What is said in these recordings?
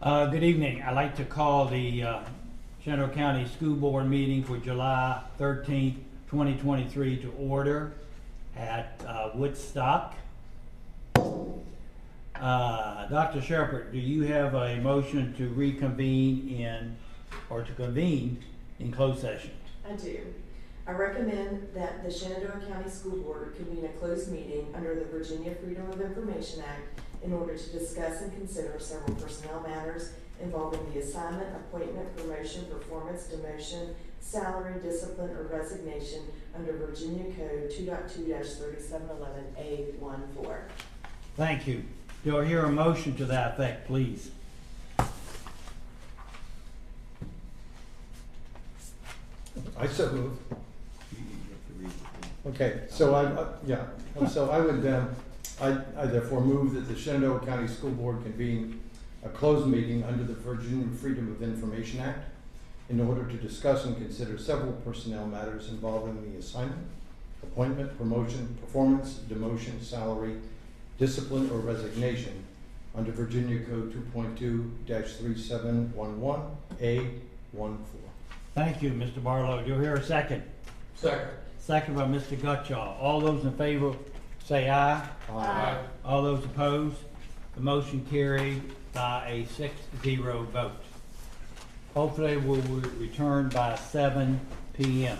Good evening. I'd like to call the Shenandoah County School Board meeting for July 13th, 2023 to order at Woodstock. Dr. Shepherd, do you have a motion to convene in closed session? I do. I recommend that the Shenandoah County School Board convene a closed meeting under the Virginia Freedom of Information Act in order to discuss and consider several personnel matters involving the assignment, appointment, promotion, performance, demotion, salary, discipline, or resignation under Virginia Code 2.2-3711A14. Thank you. Do I hear a motion to that effect, please? I so move. Okay, so I would, I therefore move that the Shenandoah County School Board convene a closed meeting under the Virginia Freedom of Information Act in order to discuss and consider several personnel matters involving the assignment, appointment, promotion, performance, demotion, salary, discipline, or resignation under Virginia Code 2.2-3711A14. Thank you, Mr. Barlow. Do you hear a second? Second. Second by Mr. Gutschall. All those in favor say aye. Aye. All those opposed? The motion carried by a 6-0 vote. Hopefully we'll return by 7 p.m.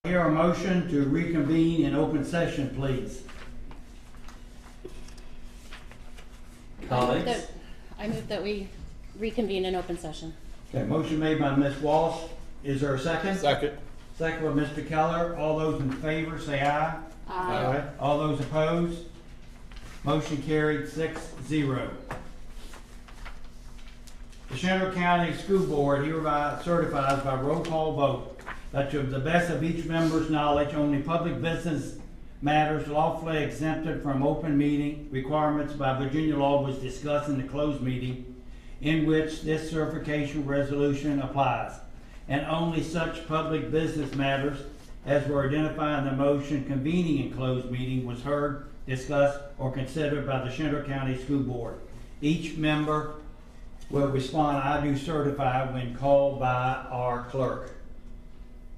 Hear a motion to reconvene in open session, please. Colleagues? I move that we reconvene in open session. Okay, motion made by Ms. Walsh. Is there a second? Second. Second by Mr. Keller. All those in favor say aye. Aye. All those opposed? Motion carried 6-0. The Shenandoah County School Board hereby certifies by roll call vote that to the best of each member's knowledge, only public business matters lawfully exempted from open meeting requirements by Virginia law was discussed in the closed meeting in which this certification resolution applies, and only such public business matters as were identified in the motion convening in closed meeting was heard, discussed, or considered by the Shenandoah County School Board. Each member will respond, "I do certify," when called by our clerk.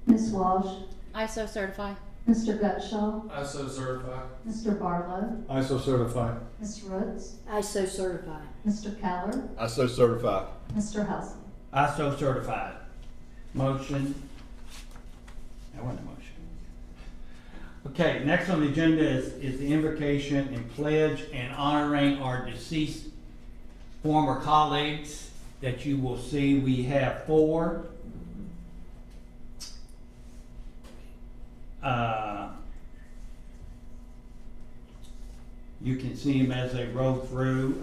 Ms. Walsh, I so certify. Mr. Gutschall, I so certify. Mr. Barlow, I so certify. Ms. Roots, I so certify. Mr. Keller, I so certify. Mr. Housen. I so certified. Motion. That wasn't a motion. Okay, next on the agenda is the invocation and pledge and honoring our deceased former colleagues that you will see. We have 4. You can see them as they roll through.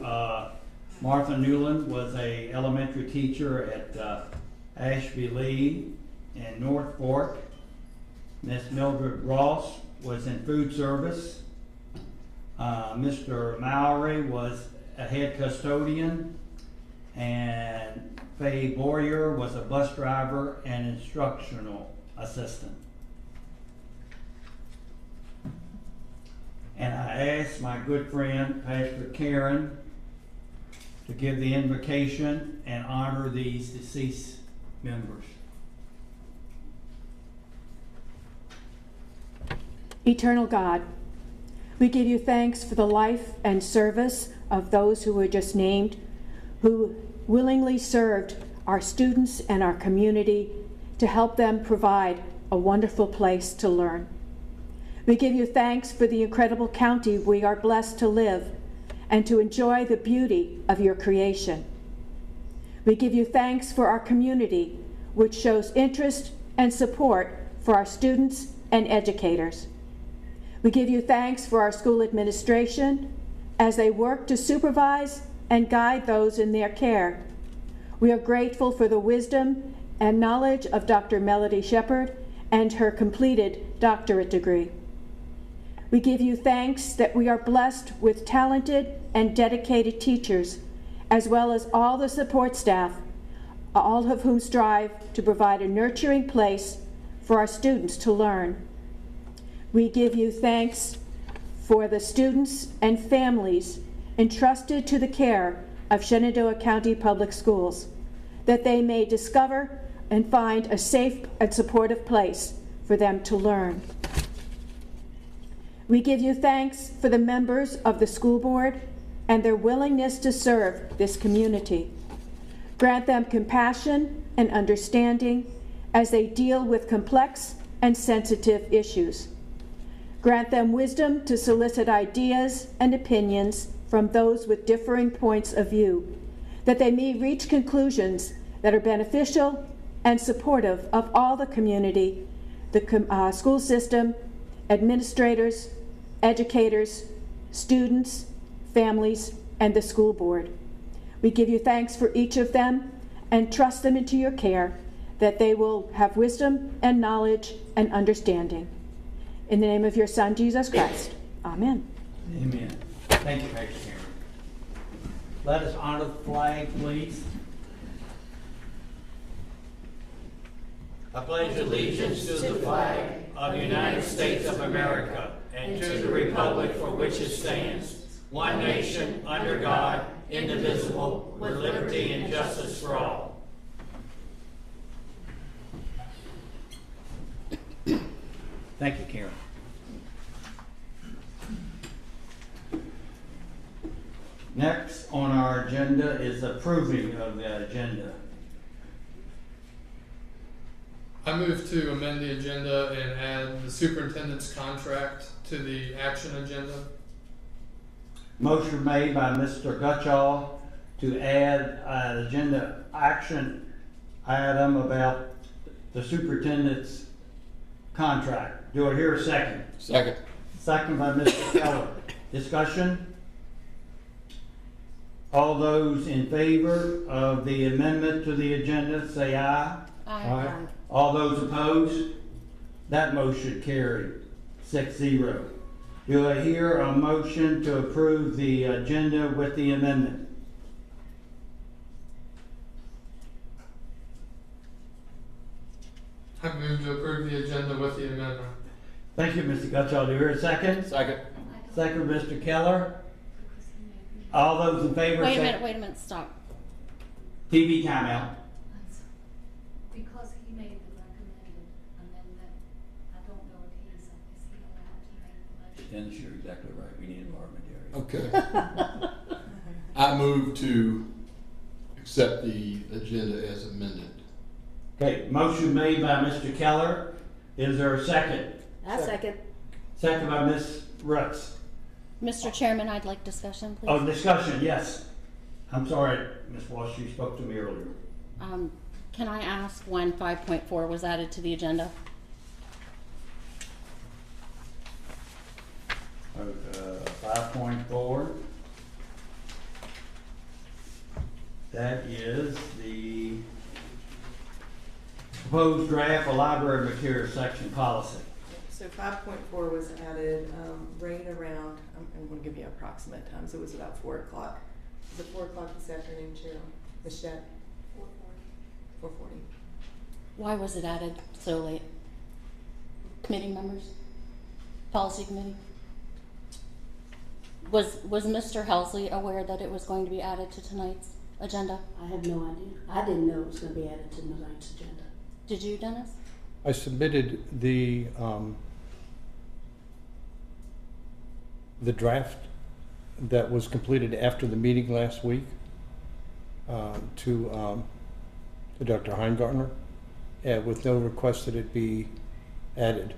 Martha Newland was a elementary teacher at Ashby Lee and North Fork. Miss Mildred Ross was in food service. Mr. Mowry was a head custodian, and Faye Boyer was a bus driver and instructional assistant. And I asked my good friend, Pastor Karen, to give the invocation and honor these deceased members. Eternal God, we give you thanks for the life and service of those who were just named, who willingly served our students and our community to help them provide a wonderful place to learn. We give you thanks for the incredible county we are blessed to live and to enjoy the beauty of your creation. We give you thanks for our community, which shows interest and support for our students and educators. We give you thanks for our school administration as they work to supervise and guide those in their care. We are grateful for the wisdom and knowledge of Dr. Melody Shepard and her completed doctorate degree. We give you thanks that we are blessed with talented and dedicated teachers, as well as all the support staff, all of whom strive to provide a nurturing place for our students to learn. We give you thanks for the students and families entrusted to the care of Shenandoah County Public Schools, that they may discover and find a safe and supportive place for them to learn. We give you thanks for the members of the school board and their willingness to serve this community. Grant them compassion and understanding as they deal with complex and sensitive issues. Grant them wisdom to solicit ideas and opinions from those with differing points of view, that they may reach conclusions that are beneficial and supportive of all the community, the school system, administrators, educators, students, families, and the school board. We give you thanks for each of them and trust them into your care, that they will have wisdom and knowledge and understanding. In the name of your Son, Jesus Christ. Amen. Amen. Thank you, Pastor Karen. Let us honor the flag, please. I pledge allegiance to the flag of the United States of America and to the republic for which it stands, one nation, under God, indivisible, with liberty and justice for all. Thank you, Karen. Next on our agenda is approving of the agenda. I move to amend the agenda and add the superintendent's contract to the action agenda. Motion made by Mr. Gutschall to add an agenda action item about the superintendent's contract. Do I hear a second? Second. Second by Mr. Keller. Discussion? All those in favor of the amendment to the agenda, say aye. Aye. All those opposed? That motion carried 6-0. Do I hear a motion to approve the agenda with the amendment? I move to approve the agenda with the amendment. Thank you, Mr. Gutschall. Do you hear a second? Second. Second, Mr. Keller. All those in favor Wait a say. minute, stop. TV timeout. Because he made the recommended amendment, I don't know if is he allowed to make the motion? Dennis, you're exactly right. We need an parliamentarian. Okay. I move to accept the agenda as amended. Okay, motion made by Mr. Keller. Is there a second? I second. Second by Ms. Rutz. Mr. Chairman, I'd like discussion, please. Oh, discussion, yes. I'm sorry, Ms. Walsh, you spoke to me earlier. Can I ask when 5.4 was added to the agenda? 5.4. That is the proposed draft of library material section policy. So 5.4 was added right around, I'm going to give you approximate times, it was about 4 o'clock. Is it 4 o'clock this afternoon, Cheryl? Ms. Shep? 4:40. Why was it added so late? Committee members? Policy committee? Was Mr. Helsley aware that it was going to be added to tonight's agenda? I have no idea. I didn't know it was gonna be added to tonight's agenda. Did you, Dennis? I submitted the draft that was completed after the meeting last week to Dr. Heingartner, with no request that it be added,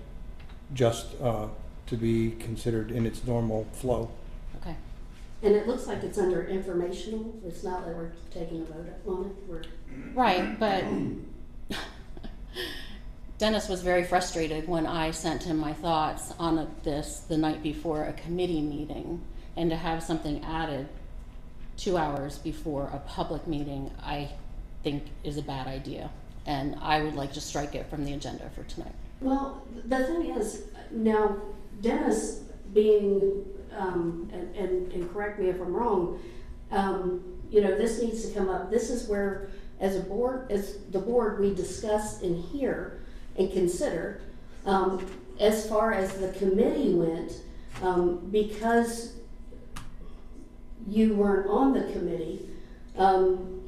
just to be considered in its normal flow. Okay. And it looks like it's under informational. It's not like we're taking a vote on it. We're Right, but Dennis was very frustrated when I sent him my thoughts on this the night before a committee meeting, and to have something added 2 hours before a public meeting, I think is a bad idea. And I would like to strike it from the agenda for tonight. Well, the thing is, now Dennis being, and correct me if I'm wrong, this needs to come up. This is where, as a board, as the board, we discuss in here and consider. As far as the committee went, because you weren't on the committee,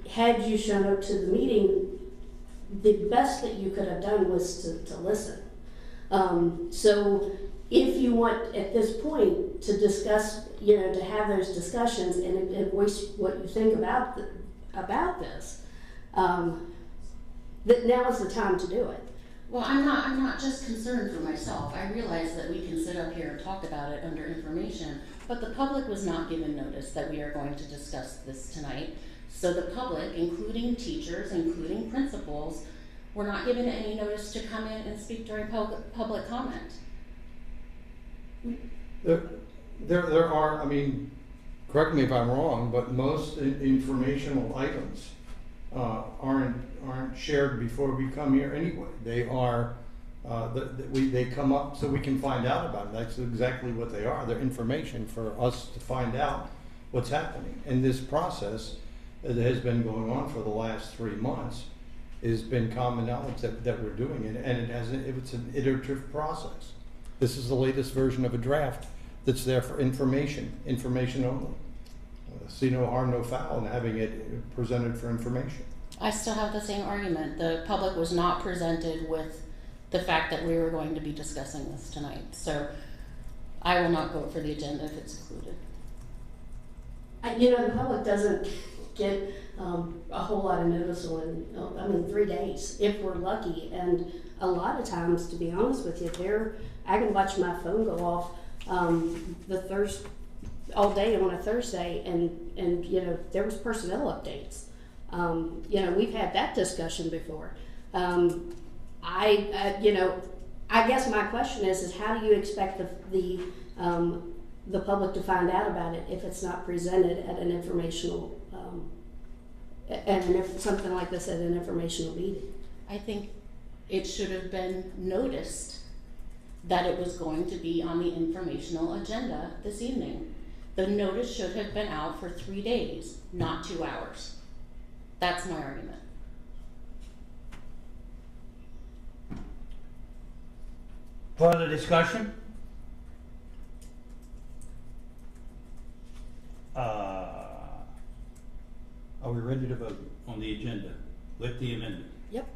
had you shown up to the meeting, the best that you could have done was to listen. So if you want at this point to discuss, to have those discussions and voice what you think about this, that now is the time to do it. Well, I'm not just concerned for myself. I realize that we can sit up here and talk about it under information, but the public was not given notice that we are going to discuss this tonight. So the public, including teachers, including principals, were not given any notice to come in and speak during public comment. There are, correct me if I'm wrong, but most informational items aren't shared before we come here anyway. They are, they come up so we can find out about it. That's exactly what they are. They're information for us to find out what's happening. And this process that has been going on for the last 3 months has been common knowledge that we're doing it, and it's an iterative process. This is the latest version of a draft that's there for information only. See no harm, no foul in having it presented for information. I still have the same argument. The public was not presented with the fact that we were going to be discussing this tonight. So I will not vote for the agenda if it's included. The public doesn't get a whole lot of notice in 3 days, if we're lucky. And a lot of times, to be honest with you, I can watch my phone go off all day on a Thursday, and you know, there was personnel updates. You know, we've had that discussion before. I guess my question is how do you expect the public to find out about it if it's not presented at an informational, something like this at an informational meeting? I think it should have been noticed that it was going to be on the informational agenda this evening. The notice should have been out for 3 days, not 2 hours. That's my argument. Further discussion? Are we ready to vote on the agenda with the amendment? Yep.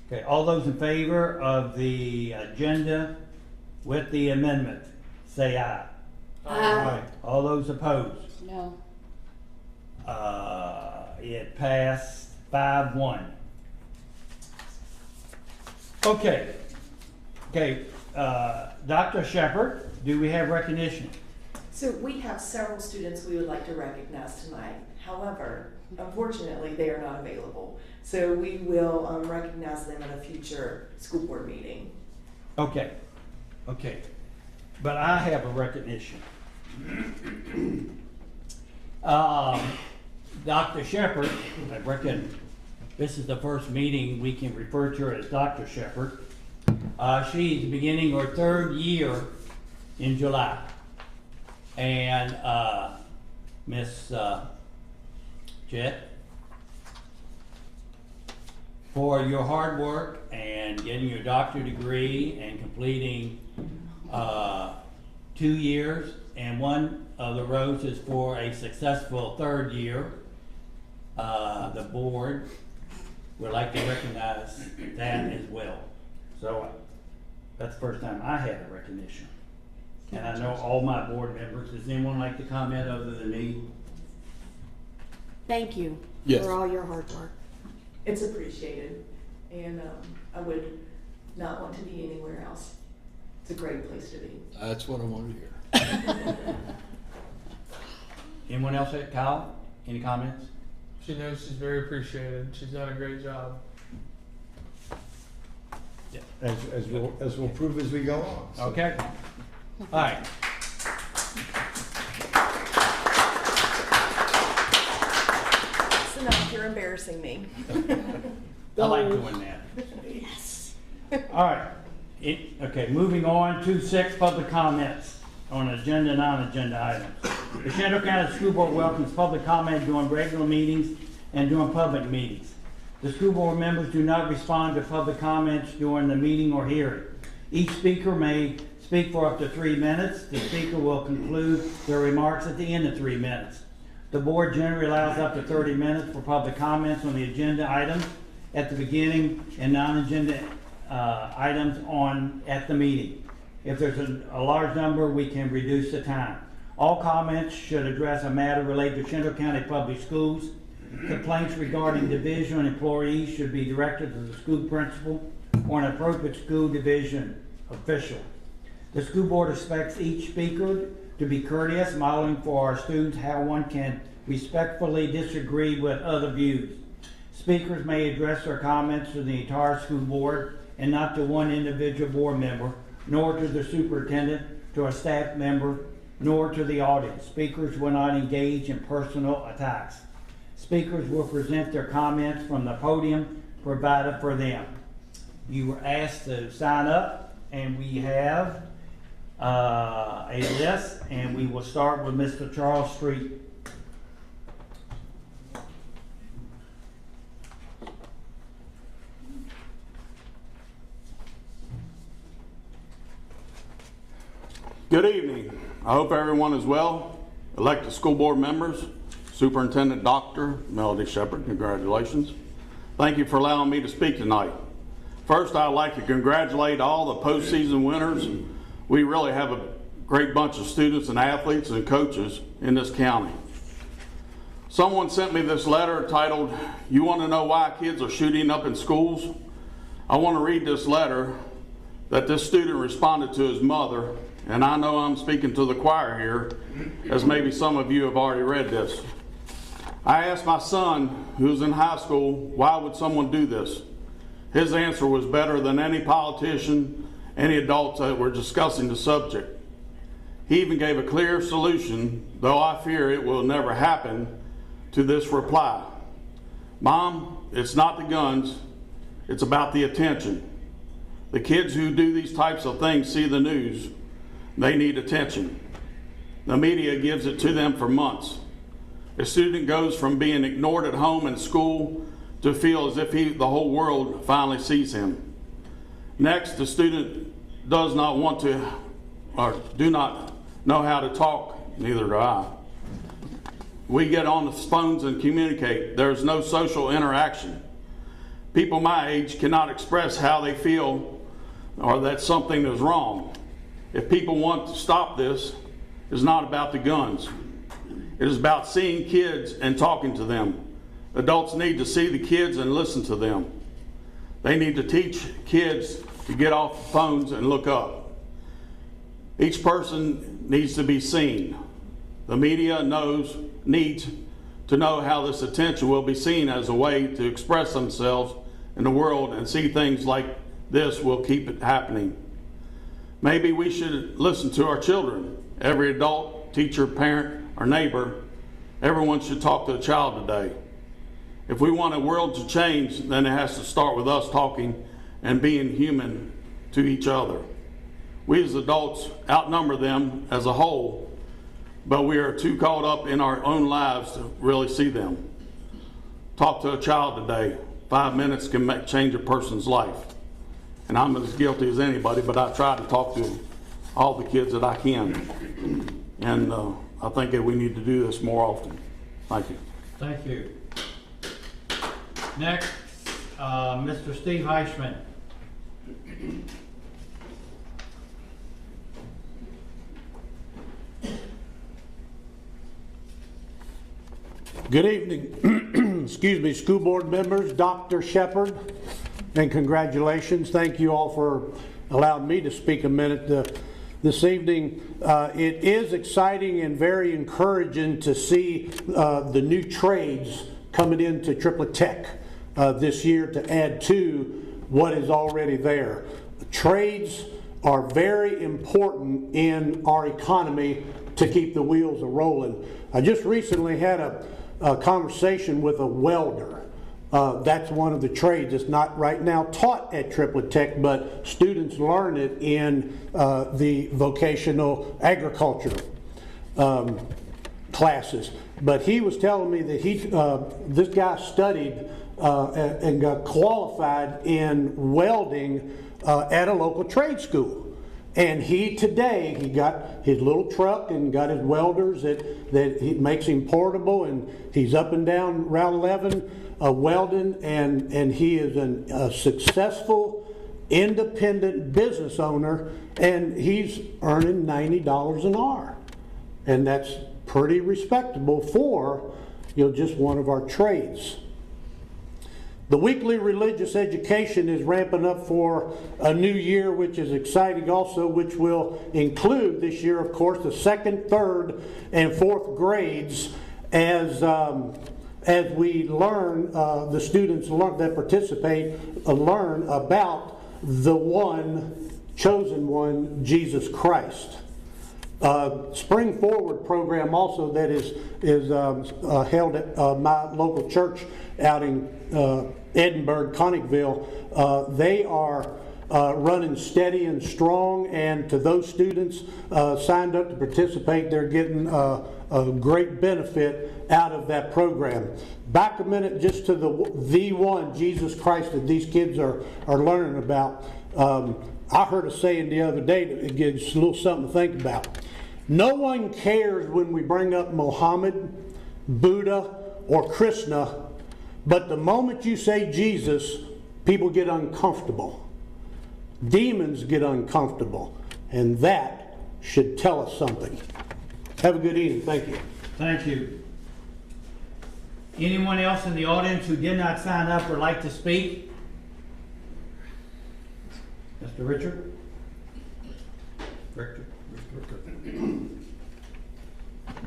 Okay, all those in favor of the agenda with the amendment, say aye. Aye. All those opposed? No. It passed 5-1. Okay, Dr. Shepherd, do we have recognition? So we have several students we would like to recognize tonight. However, unfortunately, they are not available. So we will recognize them at a future school board meeting. Okay, but I have a recognition. Dr. Shepherd, I reckon this is the first meeting we can refer to her as Dr. Shepherd. She's beginning her 3rd year in July. And Miss Jet, for your hard work and getting your doctorate degree and completing 2 years, and one of the roses for a successful 3rd year, the board would like to recognize that as well. So that's the first time I had a recognition. And I know all my board members. Does anyone like to comment other than me? Thank you Yes. for all your hard work. It's appreciated, and I would not want to be anywhere else. It's a great place to be. That's what I wanted to hear. Anyone else? Kyle, any comments? She knows she's very appreciated. She's done a great job. As we'll prove as we go on. So- Okay. All right. That's enough. You're embarrassing me. I like doing that. Yes. All right. Okay, moving on to 6 public comments on agenda and non-agenda items. The Shenandoah County School Board welcomes public comment during regular meetings and during public meetings. The school board members do not respond to public comments during the meeting or hearing. Each speaker may speak for up to 3 minutes. The speaker will conclude their remarks at the end of 3 minutes. The board generally allows up to 30 minutes for public comments on the agenda items at the beginning and non-agenda items at the meeting. If there's a large number, we can reduce the time. All comments should address a matter related to Shenandoah County Public Schools. Complaints regarding division and employees should be directed to the school principal or an appropriate school division official. The school board expects each speaker to be courteous, modeling for our students how one can respectfully disagree with other views. Speakers may address their comments to the entire school board and not to one individual board member, nor to the superintendent, to a staff member, nor to the audience. Speakers will not engage in personal attacks. Speakers will present their comments from the podium provided for them. You were asked to sign up, and we have a list, and we will start with Mr. Charles Street. Good evening. I hope everyone is well. Elected school board members, Superintendent Dr. Melody Shepherd, congratulations. Thank you for allowing me to speak tonight. First, I'd like to congratulate all the postseason winners. We really have a great bunch of students and athletes and coaches in this county. Someone sent me this letter titled, "You Want to Know Why Kids Are Shooting Up in Schools?" I want to read this letter that this student responded to his mother, and I know I'm speaking to the choir here, as maybe some of you have already read this. I asked my son, who's in high school, why would someone do this? His answer was better than any politician, any adults that were discussing the subject. He even gave a clear solution, though I fear it will never happen, to this reply. Mom, it's not the guns, it's about the attention. The kids who do these types of things see the news. They need attention. The media gives it to them for months. A student goes from being ignored at home and school to feel as if the whole world finally sees him. Next, the student does not want to or do not know how to talk, neither do I. We get on the phones and communicate. There's no social interaction. People my age cannot express how they feel or that something is wrong. If people want to stop this, it's not about the guns. It is about seeing kids and talking to them. Adults need to see the kids and listen to them. They need to teach kids to get off the phones and look up. Each person needs to be seen. The media needs to know how this attention will be seen as a way to express themselves in the world, and see things like this will keep it happening. Maybe we should listen to our children. Every adult, teacher, parent, or neighbor, everyone should talk to a child today. If we want a world to change, then it has to start with us talking and being human to each other. We as adults outnumber them as a whole, but we are too caught up in our own lives to really see them. Talk to a child today. 5 minutes can change a person's life. And I'm as guilty as anybody, but I try to talk to all the kids that I can. And I think that we need to do this more often. Thank you. Thank you. Next, Mr. Steve Heisman. Good evening, excuse me, school board members, Dr. Shepard, and congratulations. Thank you all for allowing me to speak a minute this evening. It is exciting and very encouraging to see the new trades coming into Triplet Tech this year to add to what is already there. Trades are very important in our economy to keep the wheels a-rolling. I just recently had a conversation with a welder. That's one of the trades. It's not right now taught at Triplet Tech, but students learn it in the vocational agriculture classes. But he was telling me that this guy studied and got qualified in welding at a local trade school. And today he got his little truck and got his welders that he makes him portable, and he's up and down Route 11 welding, and he is a successful independent business owner, and he's earning $90 an hour. And that's pretty respectable for just one of our trades. The weekly religious education is ramping up for a new year, which is exciting also, which will include this year, of course, the 2nd, 3rd, and 4th grades as we learn, the students that participate learn about the one, chosen one, Jesus Christ. Spring Forward program also that is held at my local church out in Edinburgh, Connickville. They are running steady and strong, and to those students signed up to participate, they're getting a great benefit out of that program. Back a minute just to the one, Jesus Christ, that these kids are learning about. I heard a saying the other day that it gives a little something to think about. No one cares when we bring up Muhammad, Buddha, or Krishna, but the moment you say Jesus, people get uncomfortable. Demons get uncomfortable, and that should tell us something. Have a good evening. Thank you. Thank you. Anyone else in the audience who did not sign up would like to speak? Mr. Richard? Richard?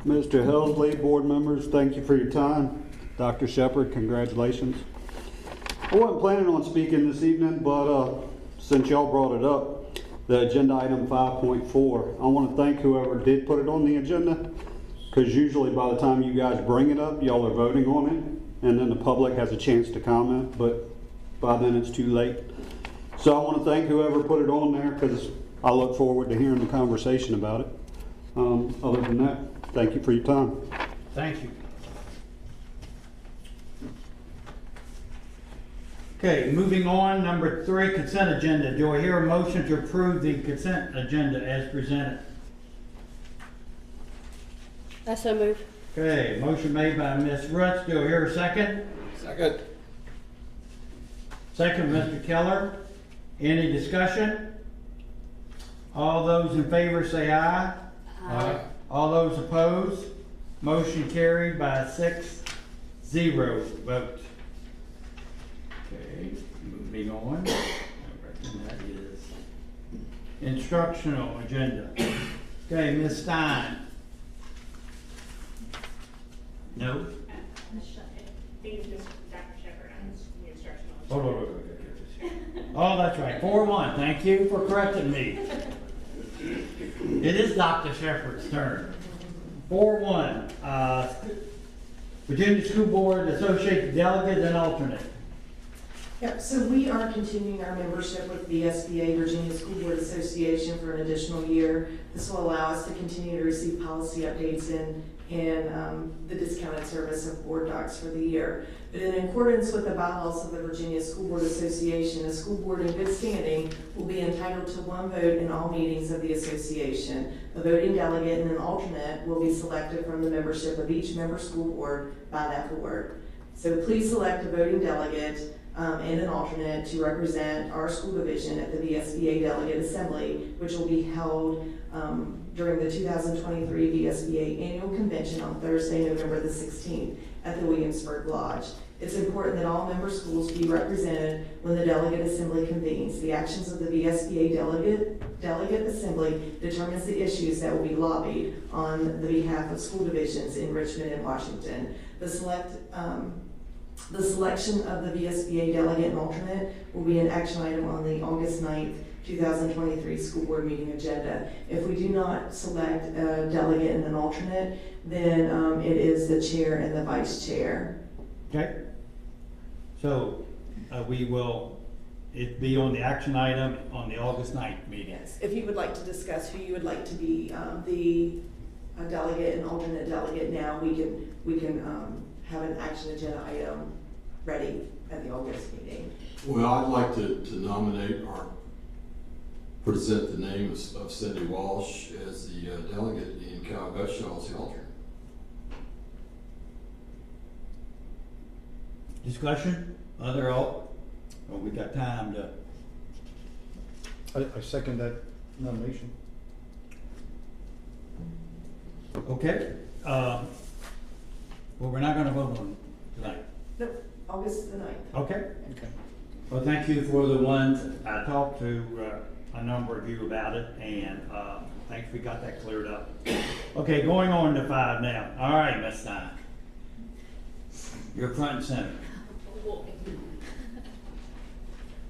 Mr. Helsley, board members, thank you for your time. Dr. Shepherd, congratulations. I wasn't planning on speaking this evening, but since y'all brought it up, the agenda item 5.4, I want to thank whoever did put it on the agenda, because usually by the time you guys bring it up, y'all are voting on it, and then the public has a chance to comment, but by then it's too late. So I want to thank whoever put it on there, because I look forward to hearing the conversation about it. Other than that, thank you for your time. Thank you. Okay, moving on, number 3, consent agenda. Do I hear a motion to approve the consent agenda as presented? I so move. Okay, motion made by Ms. Rutz. Do I hear a second? Second. Second, Mr. Keller. Any discussion? All those in favor say aye. Aye. All those opposed? Motion carried by 6-0 vote. Okay, moving on. I reckon that is instructional agenda. Okay, Ms. Stein. No? Thank you, Dr. Shepherd. I'm the instructional. Hold on. Oh, that's right. 4-1. Thank you for correcting me. It is Dr. Shepherd's turn. 4-1. Virginia School Board Associate Delegate and Alternate. Yep, so we are continuing our membership with the SBA, Virginia School Board Association, for an additional year. This will allow us to continue to receive policy updates and the discounted service of board docs for the year. But in accordance with the bylaws of the Virginia School Board Association, a school board in good standing will be entitled to 1 vote in all meetings of the association. A voting delegate and an alternate will be selected from the membership of each member school board by that board. So please select a voting delegate and an alternate to represent our school division at the VSBA Delegate Assembly, which will be held during the 2023 VSBA Annual Convention on Thursday, November the 16th at the Williamsburg Lodge. It's important that all member schools be represented when the Delegate Assembly convenes. The actions of the VSBA Delegate Assembly determines the issues that will be lobbied on the behalf of school divisions in Richmond and Washington. The selection of the VSBA delegate and alternate will be an action item on the August 9th, 2023 school board meeting agenda. If we do not select a delegate and an alternate, then it is the chair and the vice chair. Okay. So we will, it be on the action item on the August 9th meeting. Yes. If you would like to discuss who you would like to be the delegate and alternate delegate now, we can have an action agenda item ready at the August meeting. Well, I'd like to nominate or present the name of Cindy Walsh as the delegate and Cal Gushaw as the alternate. Discussion? Well, we got time to. I second that nomination. Okay. Well, we're not going to vote on it tonight. No, August the 9th. Okay. Okay. Well, thank you for the ones. I talked to a number of you about it, and thanks we got that cleared up. Okay, going on to 5 now. All right, Ms. Stein. You're front and center.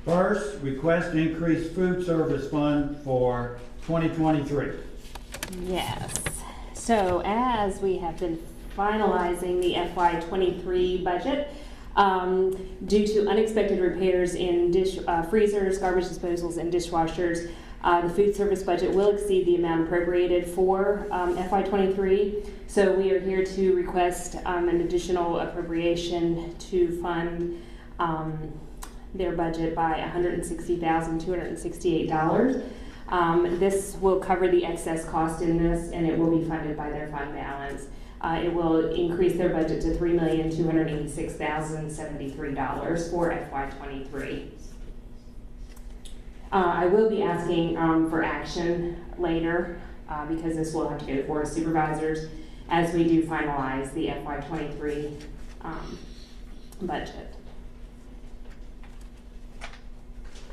First, request increased food service fund for 2023. Yes. So as we have been finalizing the FY23 budget, due to unexpected repairs in freezers, garbage disposals, and dishwashers, the food service budget will exceed the amount appropriated for FY23. So we are here to request an additional appropriation to fund their budget by $160,268. This will cover the excess cost in this, and it will be funded by their fund balance. It will increase their budget to $3,286,073 for FY23. I will be asking for action later because this will have to go to Board of Supervisors as we do finalize the FY23 budget.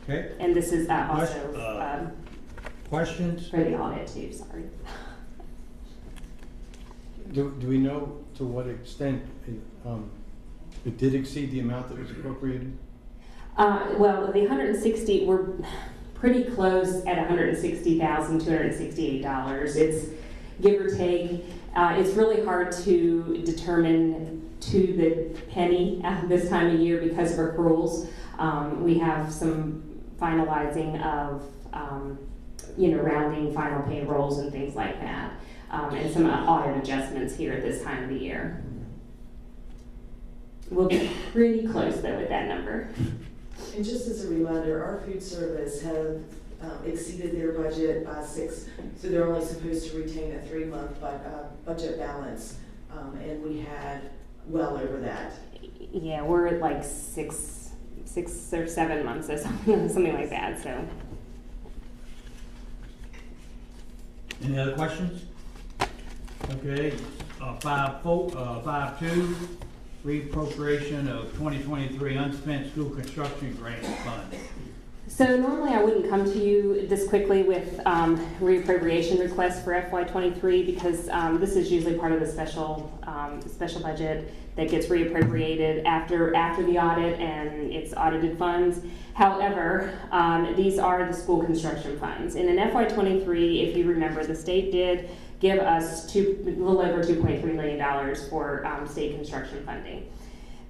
Okay, And this is also questions? for the audit too, sorry. Do we know to what extent it did exceed the amount that was appropriated? Well, the 160, we're pretty close at $160,268. It's give or take. It's really hard to determine to the penny at this time of year because of accruals. We have some finalizing of, rounding final payrolls and things like that, and some audit adjustments here at this time of the year. We'll be pretty close though with that number. And just as a reminder, our food service have exceeded their budget by 6, so they're only supposed to retain a 3-month budget balance, and we had well over that. Yeah, we're at like 6 or 7 months or something like that. So. Any other questions? Okay, 5.2, reappropriation of 2023 unspent school construction grant fund. So normally I wouldn't come to you this quickly with reappropriation requests for FY23 because this is usually part of the special budget that gets reappropriated after the audit and it's audited funds. However, these are the school construction funds. In an FY23, if you remember, the state did give us a little over $2.3 million for state construction funding.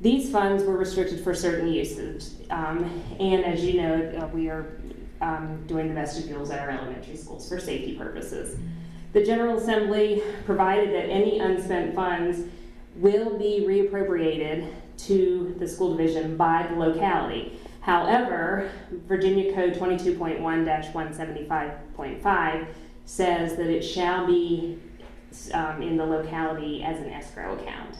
These funds were restricted for certain uses, and as you know, we are doing the vestibules at our elementary schools for safety purposes. The General Assembly provided that any unspent funds will be reappropriated to the school division by the locality. However, Virginia Code 22.1-175.5 says that it shall be in the locality as an escrow account.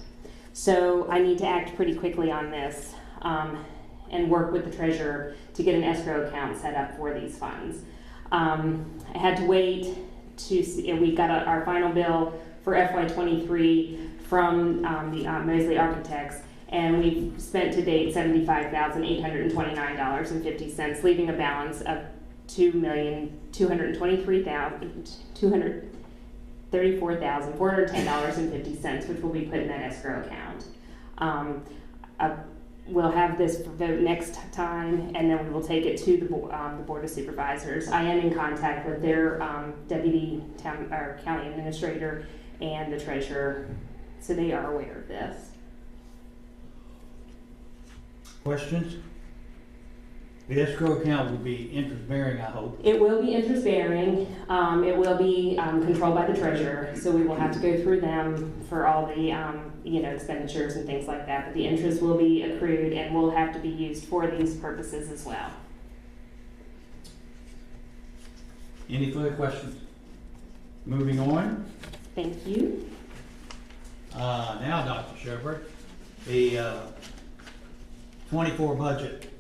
So I need to act pretty quickly on this and work with the treasurer to get an escrow account set up for these funds. I had to wait to see, we got our final bill for FY23 from the Mosley Architects, and we've spent to date $75,829.50, leaving a balance of $2,234,410.50, which will be put in that escrow account. We'll have this vote next time, and then we will take it to the Board of Supervisors. I am in contact with their deputy county administrator and the treasurer, so they are aware of this. Questions? The escrow account will be interest bearing, I hope. It will be interest bearing. It will be controlled by the treasurer, so we will have to go through them for all the expenditures and things like that. But the interest will be accrued and will have to be used for these purposes as well. Any further questions? Moving on. Thank you. Now, Dr. Shepherd, the 24 budget.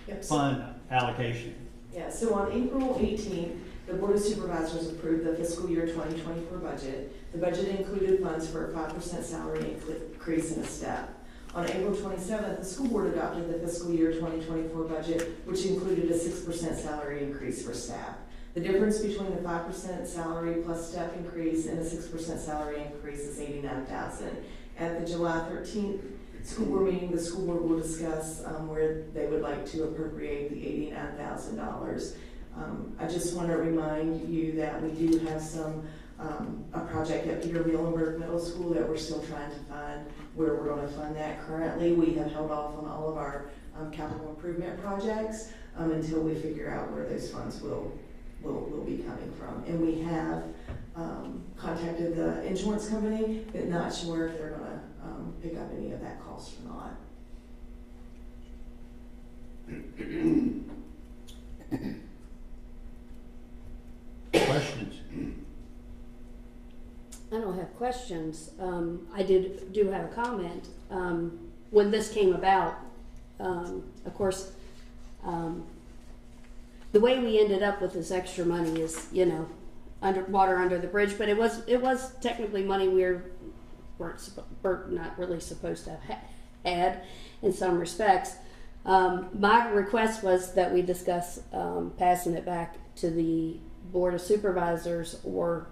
Yep. Fund allocation. Yeah, so on April 18th, the Board of Supervisors approved the fiscal year 2024 budget. The budget included funds for a 5% salary increase in a step. On April 27th, the school board adopted the fiscal year 2024 budget, which included a 6% salary increase for staff. The difference between the 5% salary plus step increase and a 6% salary increase is $89,000. At the July 13th school board meeting, the school board will discuss where they would like to appropriate the $89,000. I just want to remind you that we do have a project at Peter Muhlenberg Middle School that we're still trying to find where we're going to fund that. Currently, we have held off on all of our capital improvement projects until we figure out where those funds will be coming from. And we have contacted the insurance company, but not sure if they're going to pick up any of that cost or not. Questions? I don't have questions. I do have a comment. When this came about, of course, the way we ended up with this extra money is, water under the bridge, but it was technically money we were not really supposed to have had in some respects. My request was that we discuss passing it back to the Board of Supervisors, or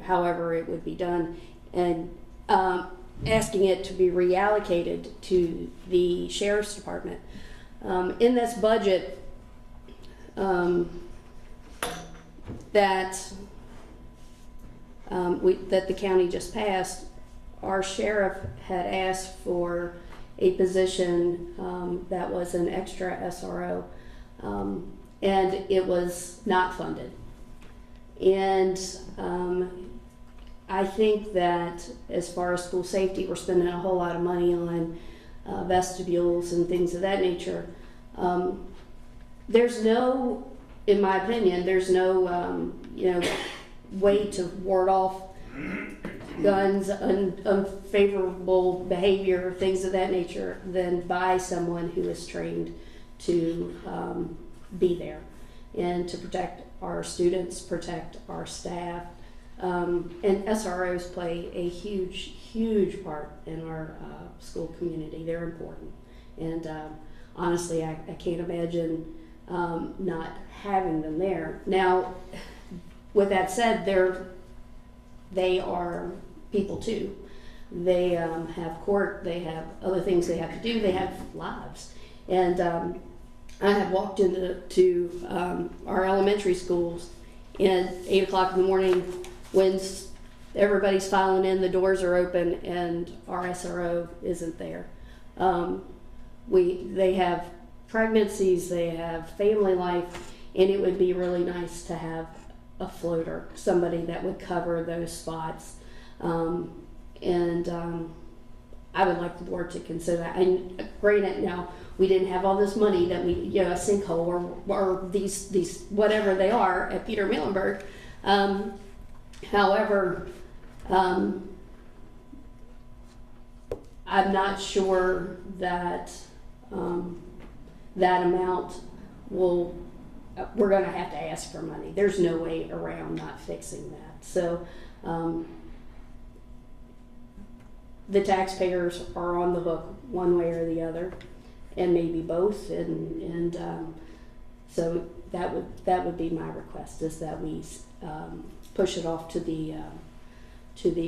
however it would be done, and asking it to be reallocated to the Sheriff's Department. In this budget that the county just passed, our sheriff had asked for a position that was an extra SRO, and it was not funded. And I think that as far as school safety, we're spending a whole lot of money on vestibules and things of that nature. There's no, in my opinion, there's no way to ward off guns, unfavorable behavior, things of that nature, than by someone who is trained to be there and to protect our students, protect our staff. And SROs play a huge part in our school community. They're important. And honestly, I can't imagine not having them there. Now, with that said, they are people too. They have court, they have other things they have to do, they have lives. And I have walked into our elementary schools at 8 o'clock in the morning when everybody's filing in, the doors are open, and our SRO isn't there. They have pregnancies, they have family life, and it would be really nice to have a floater, somebody that would cover those spots. I would like the board to consider that. And granted, now, we didn't have all this money that we, a sinkhole or these whatever they are at Peter Muhlenberg. However, I'm not sure that that amount will, we're going to have to ask for money. There's no way around not fixing that. So the taxpayers are on the hook one way or the other, and maybe both. And so that would be my request, is that we push it off to the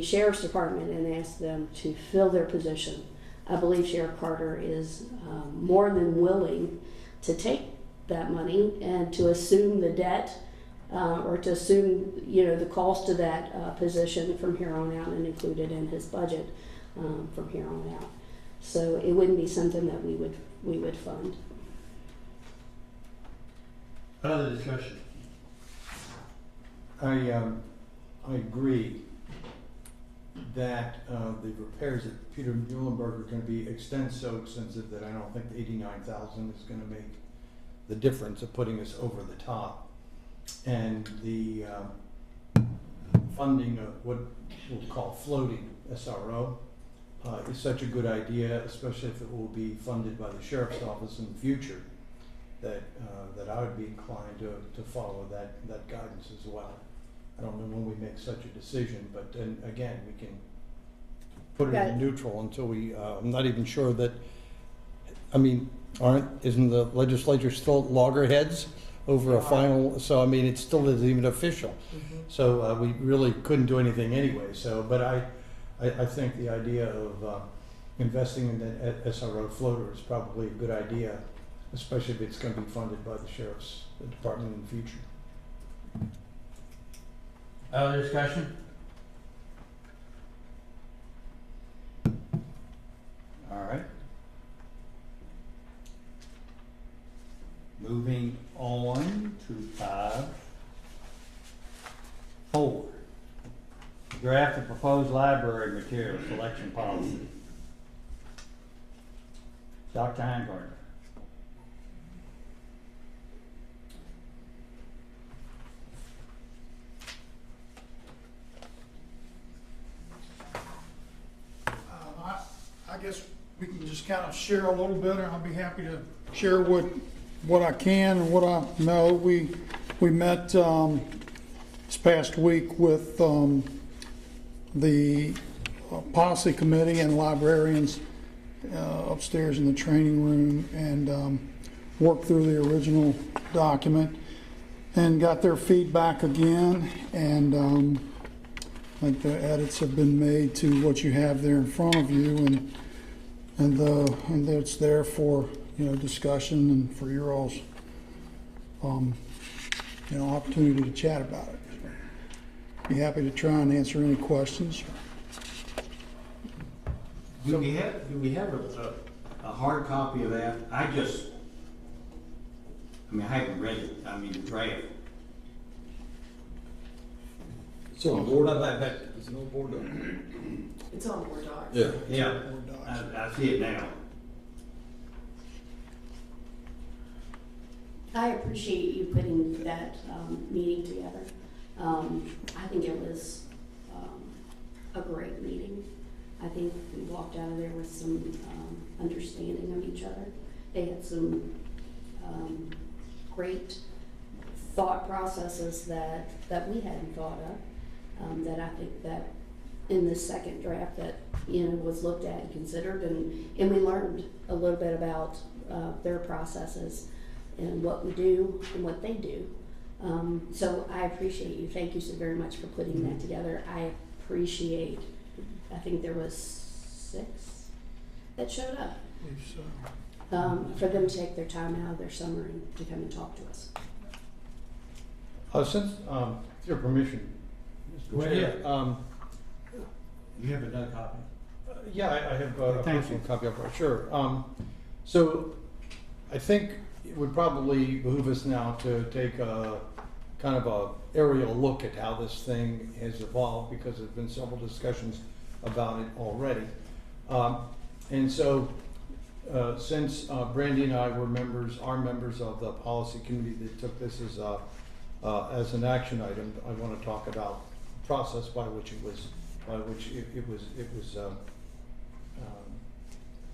Sheriff's Department and ask them to fill their position. I believe Sheriff Carter is more than willing to take that money and to assume the debt or to assume the cost of that position from here on out and include it in his budget from here on out. So it wouldn't be something that we would fund. Other discussion? I agree that the repairs at Peter Muhlenberg are going to be so extensive that I don't think the $89,000 is going to make the difference of putting us over the top. And the funding of what we'll call floating SRO is such a good idea, especially if it will be funded by the Sheriff's Office in the future, that I would be inclined to follow that guidance as well. I don't know when we make such a decision, but then again, we can put it in neutral until we, I'm not even sure that, isn't the legislature still at loggerheads over a final, so it still isn't even official. Mm-hmm. So we really couldn't do anything anyway. So, but I think the idea of investing in that SRO floater is probably a good idea, especially if it's going to be funded by the Sheriff's Department in the future. Other discussion? All right. Moving on to 5.4. Draft of proposed library material selection policy. Dr. Heingartner. I guess we can just kind of share a little bit, and I'll be happy to share what I can and what I know. We met this past week with the policy committee and librarians upstairs in the training room and worked through the original document and got their feedback again. And I think the edits have been made to what you have there in front of you, and it's there for discussion and for your all's opportunity to chat about it. Be happy to try and answer any questions. Do we have a hard copy of that? I haven't read it, the draft. It's on board. It's an old board document. It's on Board Docs. Yeah. Yeah, I see it now. I appreciate you putting that meeting together. I think it was a great meeting. I think we walked out of there with some understanding of each other. They had some great thought processes that we hadn't thought of, that I think that in this second draft that was looked at and considered, and we learned a little bit about their processes and what we do and what they do. So I appreciate you. Thank you so very much for putting that together. I appreciate, I think there was 6 that showed up. For them to take their time out of their summer and to come and talk to us. Since, with your permission, Mr. Chair, You have another copy? yeah, I have a Thank personal you. copy of it, sure. So I think it would probably behoove us now to take a kind of a aerial look at how this thing has evolved, because there's been several discussions about it already. And so since Brandy and I are members of the policy committee that took this as an action item, I want to talk about the process by which it was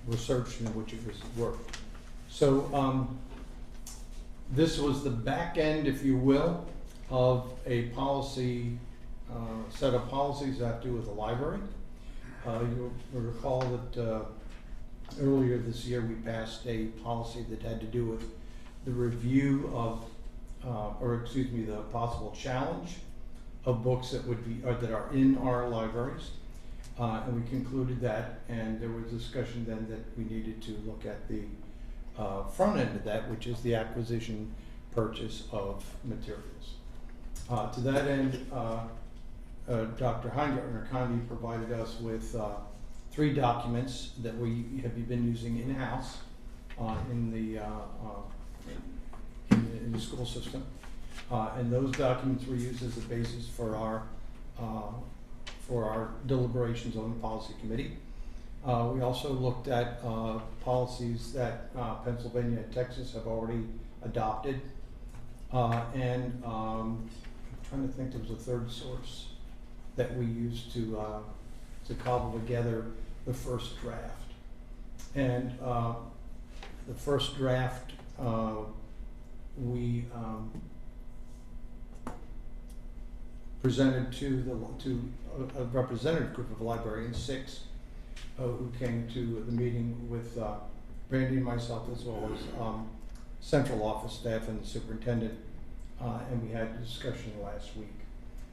researched and in which it was worked. So this was the back end, if you will, of a policy set of policies that have to do with the library. You'll recall that earlier this year we passed a policy that had to do with the review of, the possible challenge of books that would be that are in our libraries, and we concluded that. And there was discussion then that we needed to look at the front end of that, which is the acquisition purchase of materials. To that end, Dr. Heingartner kindly provided us with 3 documents that we have been using in-house in the school system. And those documents were used as a basis for our deliberations on the policy committee. We also looked at policies that Pennsylvania and Texas have already adopted. And I'm trying to think, there was a third source that we used to cobble together the first draft. And the first draft we presented to a representative group of librarians, 6, who came to the meeting with Brandy and myself, as well as central office staff and the superintendent, and we had a discussion last week.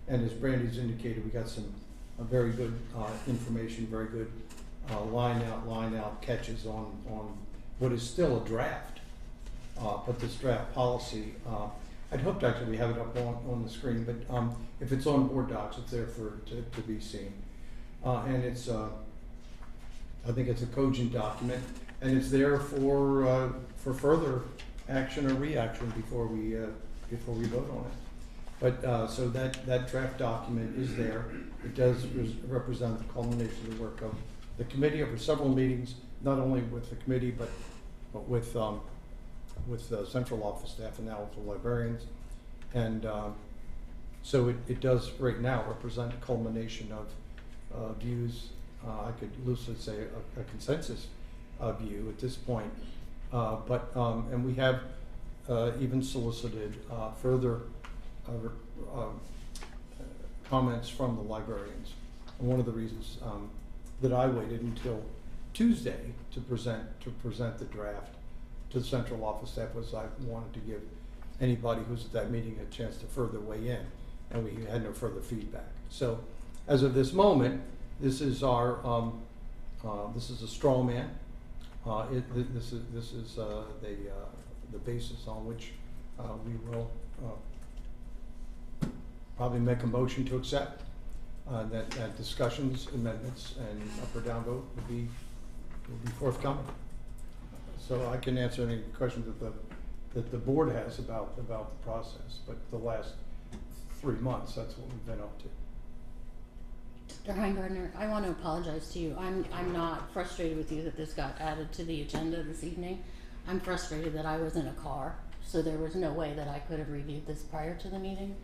And as Brandy's indicated, we got some very good information, very good line out catches on what is still a draft, but this draft policy. I'd hoped actually we have it up on the screen, but if it's on Board Docs, it's there to be seen. And it's, I think it's a cogent document, and it's there for further action or reaction before we vote on it. But so that draft document is there. It does represent the culmination of the work of the committee over several meetings, not only with the committee but with the central office staff and now with the librarians. And so it does right now represent a culmination of views. I could loosely say a consensus view at this point. And we have even solicited further comments from the librarians. And one of the reasons that I waited until Tuesday to present the draft to the central office staff, was I wanted to give anybody who's at that meeting a chance to further weigh in, and we had no further feedback. So as of this moment, this is our this is a straw man. This is the basis on which we will probably make a motion to accept. That discussions, amendments, and up or down vote will be forthcoming. So I can answer any questions that the board has about the process, but the last 3 months, that's what we've been up to. Dr. Heingardner, I want to apologize to you. I'm not frustrated with you that this got added to the agenda this evening. I'm frustrated that I was in a car, so there was no way that I could have reviewed this prior to the meeting.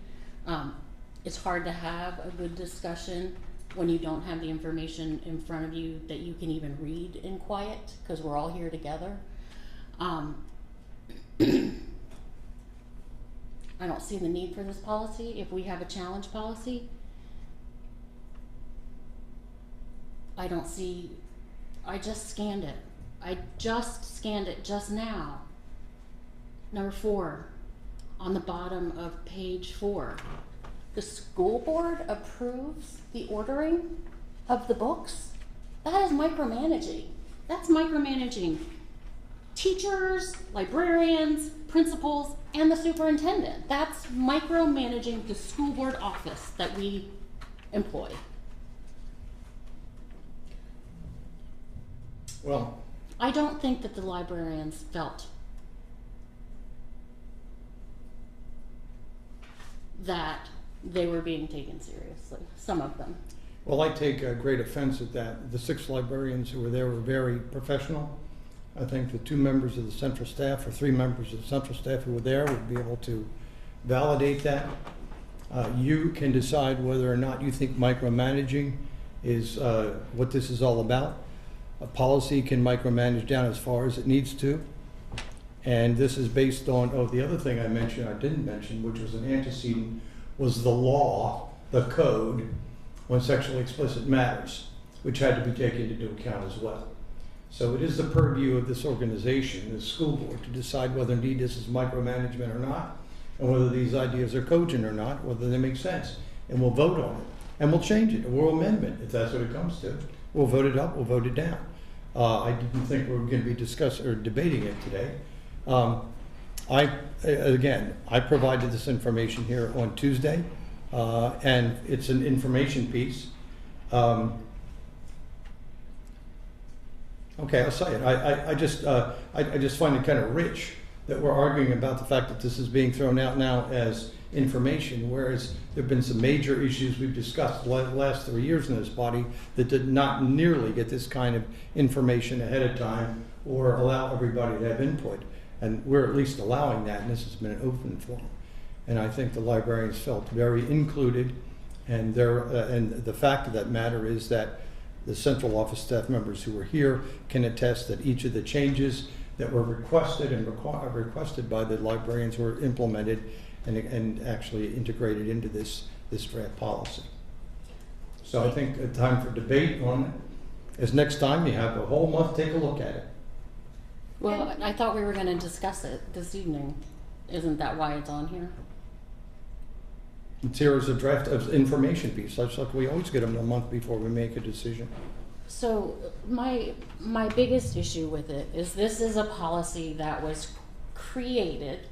It's hard to have a good discussion when you don't have the information in front of you that you can even read in quiet, because we're all here together. I don't see the need for this policy. If we have a challenge policy, I just scanned it. I just scanned it just now. Number 4, on the bottom of page 4. The school board approves the ordering of the books? That is micromanaging. That's micromanaging teachers, librarians, principals, and the superintendent. That's micromanaging the school board office that we employ. Well, I don't think that the librarians felt that they were being taken seriously, some of them. well, I take great offense at that. The 6 librarians who were there were very professional. I think the 2 members of the central staff, or 3 members of the central staff who were there, would be able to validate that. You can decide whether or not you think micromanaging is what this is all about. A policy can micromanage down as far as it needs to. And this is based on, the other thing I didn't mention, which was an antecedent, was the law, the code on sexually explicit matters, which had to be taken into account as well. So it is the purview of this organization, the school board, to decide whether indeed this is micromanagement or not, and whether these ideas are cogent or not, whether they make sense. And we'll vote on it. And we'll change it, or we'll amend it, if that's what it comes to. We'll vote it up, we'll vote it down. I didn't think we were going to be discussing or debating it today. I provided this information here on Tuesday, and it's an information piece. Okay, I'll say it. I just find it kind of rich that we're arguing about the fact that this is being thrown out now as information, whereas there have been some major issues we've discussed the last 3 years in this body that did not nearly get this kind of information ahead of time or allow everybody to have input. And we're at least allowing that, and this has been an open forum. And I think the librarians felt very included, and the fact of that matter is that the central office staff members who were here can attest that each of the changes that were requested and requested by the librarians were implemented and actually integrated into this draft policy. So I think a time for debate on it is next time. You have a whole month to take a look at it. Well, I thought we were going to discuss it this evening. Isn't that why it's on here? It's here as a draft of information piece. That's like we always get them a month before we make a decision. So my biggest issue with it is this is a policy that was created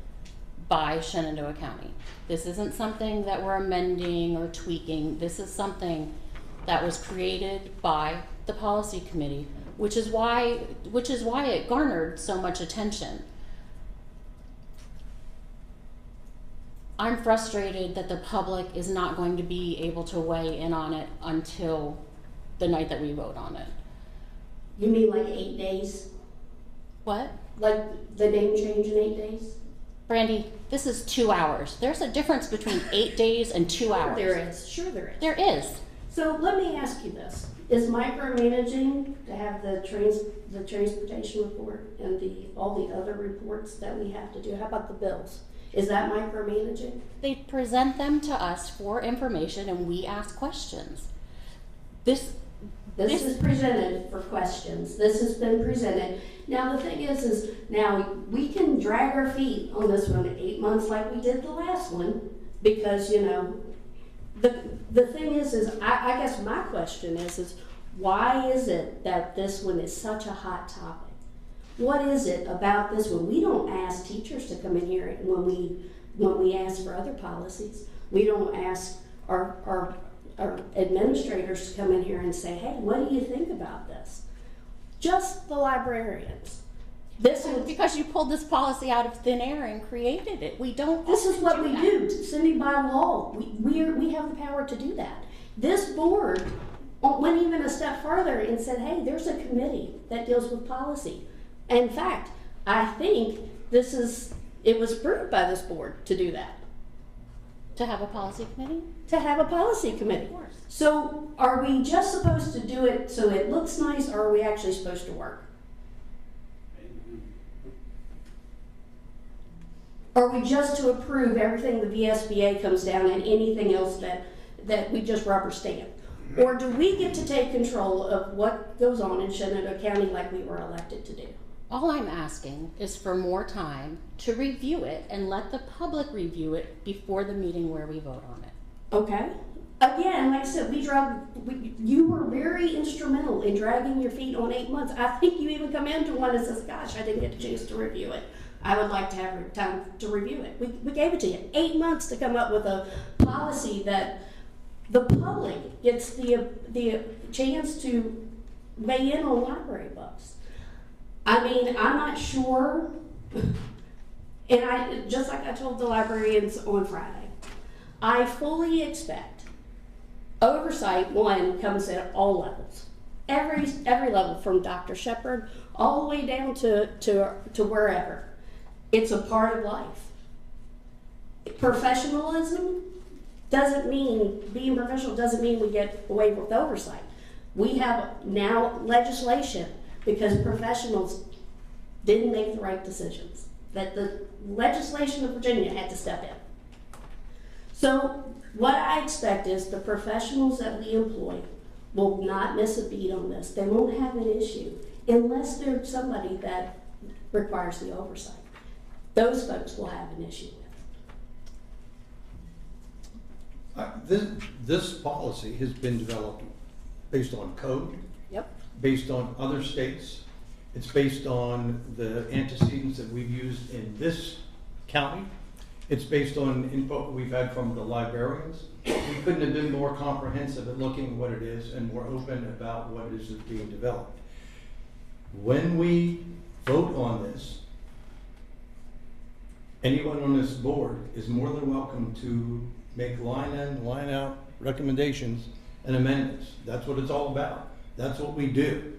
by Shenandoah County. This isn't something that we're amending or tweaking. This is something that was created by the policy committee, which is why it garnered so much attention. I'm frustrated that the public is not going to be able to weigh in on it until the night that we vote on it. You mean like 8 days? What? Like the name change in 8 days? Brandy, this is 2 hours. There's a difference between 8 days and 2 hours. There is. Sure there is. There is. So let me ask you this. Is micromanaging to have the transportation report and all the other reports that we have to do? How about the bills? Is that micromanaging? They present them to us for information and we ask questions. This is presented for questions. This has been presented. Now, the thing is now we can drag our feet on this one 8 months like we did the last one, because, you know, the thing is I guess my question is why is it that this one is such a hot topic? What is it about this one? We don't ask teachers to come in here when we ask for other policies. We don't ask our administrators to come in here and say, hey, what do you think about this? Just the librarians. This is Because you pulled this policy out of thin air and created it. We don't. This is what we that. do, Cindy, by law. We have the power to do that. This board went even a step further and said, hey, there's a committee that deals with policy. In fact, I think it was approved by this board to do that. To have a policy committee? To have a policy committee. Of course. So are we just supposed to do it so it looks nice, or are we actually supposed to work? Are we just to approve everything the VSBA comes down and anything else that we just rubber stamp? Or do we get to take control of what goes on in Shenandoah County like we were elected to do? All I'm asking is for more time to review it and let the public review it before the meeting where we vote on it. Okay. Again, like I said, you were very instrumental in dragging your feet on 8 months. I think you even come into one and says, gosh, I didn't get a chance to review it. I would like to have time to review it. We gave it to you. 8 months to come up with a policy that the public gets the chance to weigh in on library books. I mean, I'm not sure, and just like I told the librarians on Friday, I fully expect oversight, one, comes at all levels. Every level, from Dr. Shepard all the way down to wherever. It's a part of life. Professionalism doesn't mean, being professional doesn't mean we get away with oversight. We have now legislation because professionals didn't make the right decisions, that the legislation of Virginia had to step in. So what I expect is the professionals that we employ will not miss a beat on this. They won't have an issue unless there's somebody that requires the oversight. Those folks will have an issue with. This policy has been developed based on code. Yep. Based on other states. It's based on the antecedents that we've used in this county. It's based on input we've had from the librarians. We couldn't have been more comprehensive at looking at what it is and more open about what it is that's being developed. When we vote on this, anyone on this board is more than welcome to make line in, line out recommendations and amendments. That's what it's all about. That's what we do.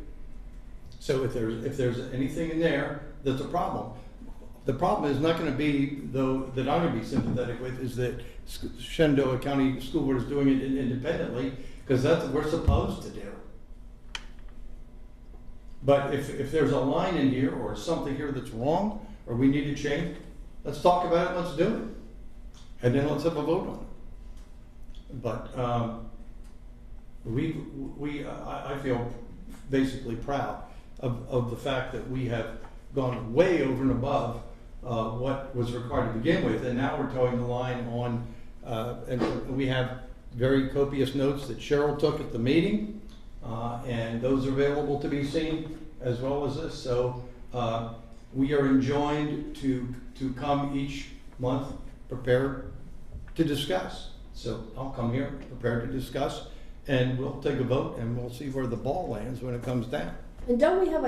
So if there's anything in there that's a problem, the problem is not going to be, though, that I'm going to be sympathetic with, is that Shenandoah County School Board is doing it independently, because that's what we're supposed to do. But if there's a line in here or something here that's wrong or we need to change, let's talk about it, let's do it. And then let's have a vote on it. But I feel basically proud of the fact that we have gone way over and above what was required to begin with, and now we're towing the line on, and we have very copious notes that Cheryl took at the meeting, and those are available to be seen as well as this. So we are enjoined to come each month prepared to discuss. So I'll come here prepared to discuss, and we'll take a vote, and we'll see where the ball lands when it comes down. And don't we have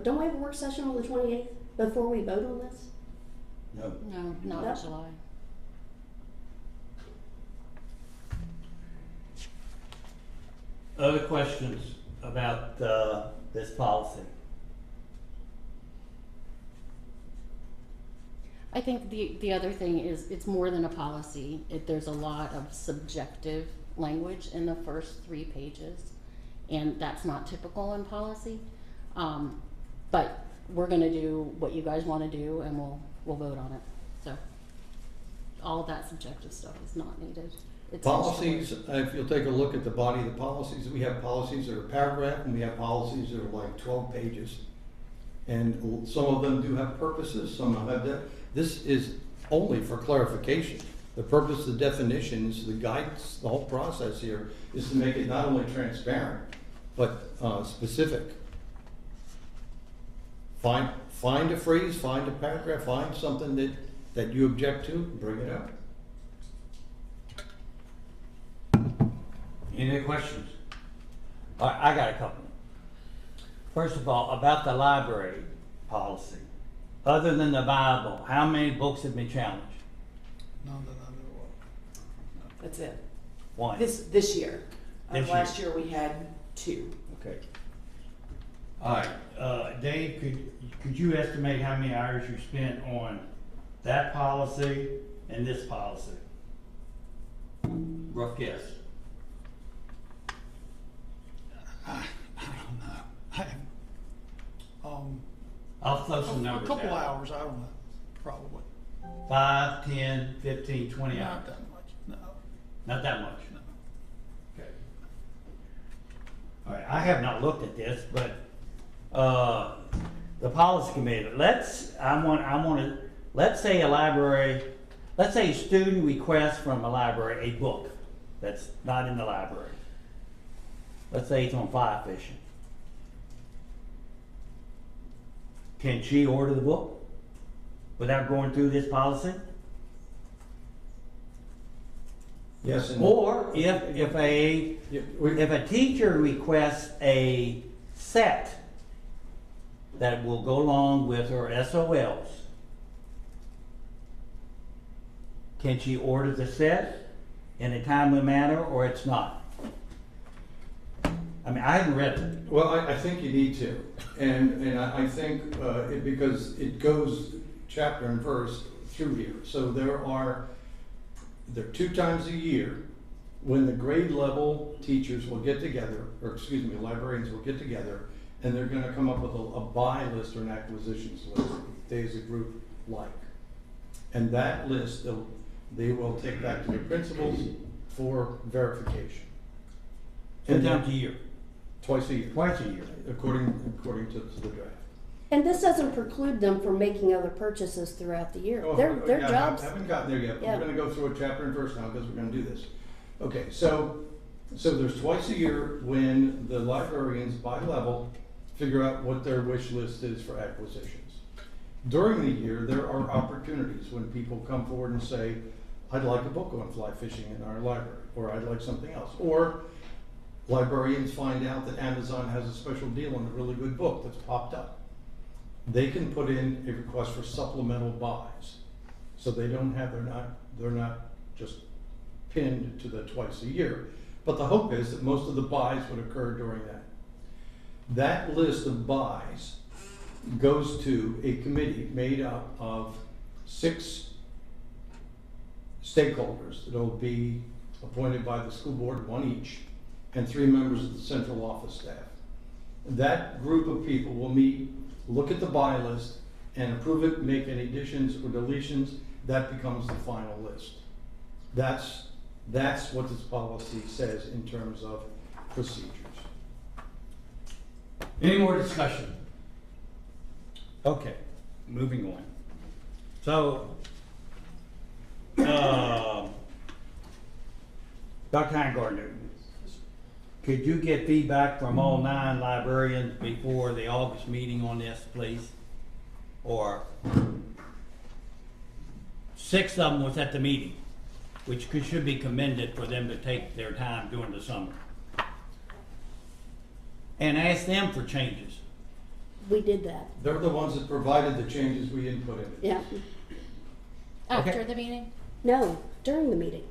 don't we have a work session on the 28th before we vote on this? No. No, not Yep. in July. Other questions about this policy? I think the other thing is it's more than a policy. There's a lot of subjective language in the first 3 pages, and that's not typical in policy. But we're going to do what you guys want to do, and we'll vote on it. So all of that subjective stuff is not needed. Policies, if you'll take a look at the body of the policies, we have policies that are paragraph and we have policies that are like 12 pages. And some of them do have purposes, some have that. This is only for clarification. The purpose, the definitions, the guidance, the whole process here is to make it not only transparent, but specific. Find a phrase, find a paragraph, find something that you object to, bring it up. Any other questions? All right, I got a couple. First of all, about the library policy. Other than the Bible, how many books have been challenged? None that I know of. That's it. One. This year. This Last year we had 2. Okay. All right, Dave, could you estimate how many hours you spent on that policy and this policy? Rough guess. I don't know. I'll throw some numbers A couple out. hours, I don't know, probably. 5, 10, 15, 20 hours. Not that much, no. Not that much? No. Okay. All right, I have not looked at this, but, the policy committee, let's say a library, let's say a student requests from a library a book that's not in the library. Let's say it's on fly fishing. Can she order the book without going through this policy? Yes. Or if a teacher requests a set that will go along with her SOLs, can she order the set in a timely manner, or it's not? I mean, I haven't read it. Well, I think you need to, and I think because it goes chapter and verse through here. So there are 2 times a year when the grade level teachers will get together, or excuse me, librarians will get together, and they're going to come up with a buy list or an acquisitions list they as a group like. And that list they will take back to the principals for verification. And times a year. Twice a year. Twice a year. According to the draft. And this doesn't preclude them from making other purchases throughout the year. Oh, Their yeah, jobs. I haven't gotten there yet, but Yeah. we're gonna go through a chapter and verse now because we're gonna do this. Okay, so there's twice a year when the librarians by level figure out what their wish list is for acquisitions. During the year, there are opportunities when people come forward and say, I'd like a book on fly fishing in our library, or I'd like something else. Or librarians find out that Amazon has a special deal on a really good book that's popped up. They can put in a request for supplemental buys. So they don't have, they're not just pinned to the twice a year. But the hope is that most of the buys would occur during that. That list of buys goes to a committee made up of 6 stakeholders that'll be appointed by the school board, 1 each, and 3 members of the central office staff. That group of people will meet, look at the buy list, and approve it, make any additions or deletions. That becomes the final list. That's what this policy says in terms of procedures. Any more discussion? Okay, moving on. So, Dr. Heingardner, could you get feedback from all 9 librarians before the August meeting on this, please? Or 6 of them was at the meeting, which should be commended for them to take their time during the summer. And ask them for changes. We did that. They're the ones that provided the changes we input in. Yeah. After Okay. the meeting? No, during the meeting.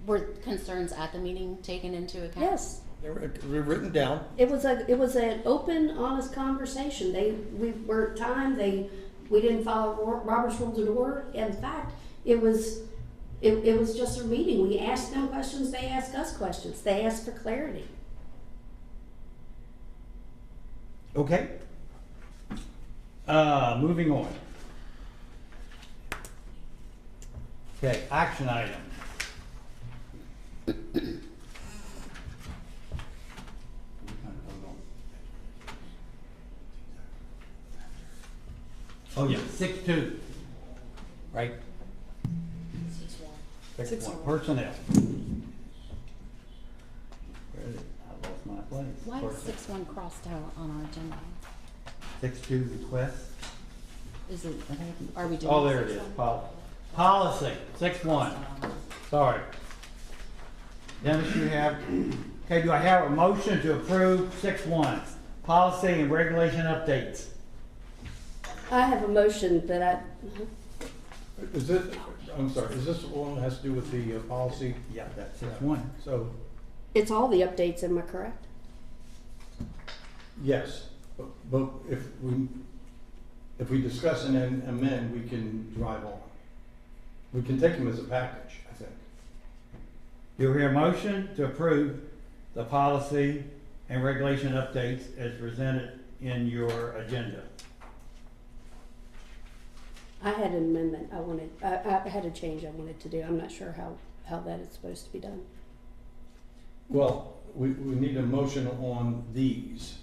Were concerns at the meeting taken into account? Yes. They were written down. It was an open, honest conversation. We weren't timed. We didn't follow Robert's Rules of Order. In fact, it was just a meeting. We asked them questions. They asked us questions. They asked for clarity. Okay. Moving on. Okay, action item. Oh, yeah, 6-2. Right? 6-1. Personnel. Where is it? I lost my place. Why is Personnel. 6-1 crossed out on our agenda? 6-2 request. Is it, are we doing? Oh, there it is. Policy, 6-1. Sorry. Dennis, you have, okay, do I have a motion to approve 6-1? Policy and regulation updates. I have a motion that Is it, I'm sorry, is this one that has to do with the policy? Yeah, that's 6-1. So, it's all the updates, am I correct? yes, but if we discuss and then amend, we can drive on. We can take them as a package, I think. Do I hear a motion to approve the policy and regulation updates as presented in your agenda? I had an amendment I had a change I wanted to do. I'm not sure how that is supposed to be done. Well, we need a motion on these,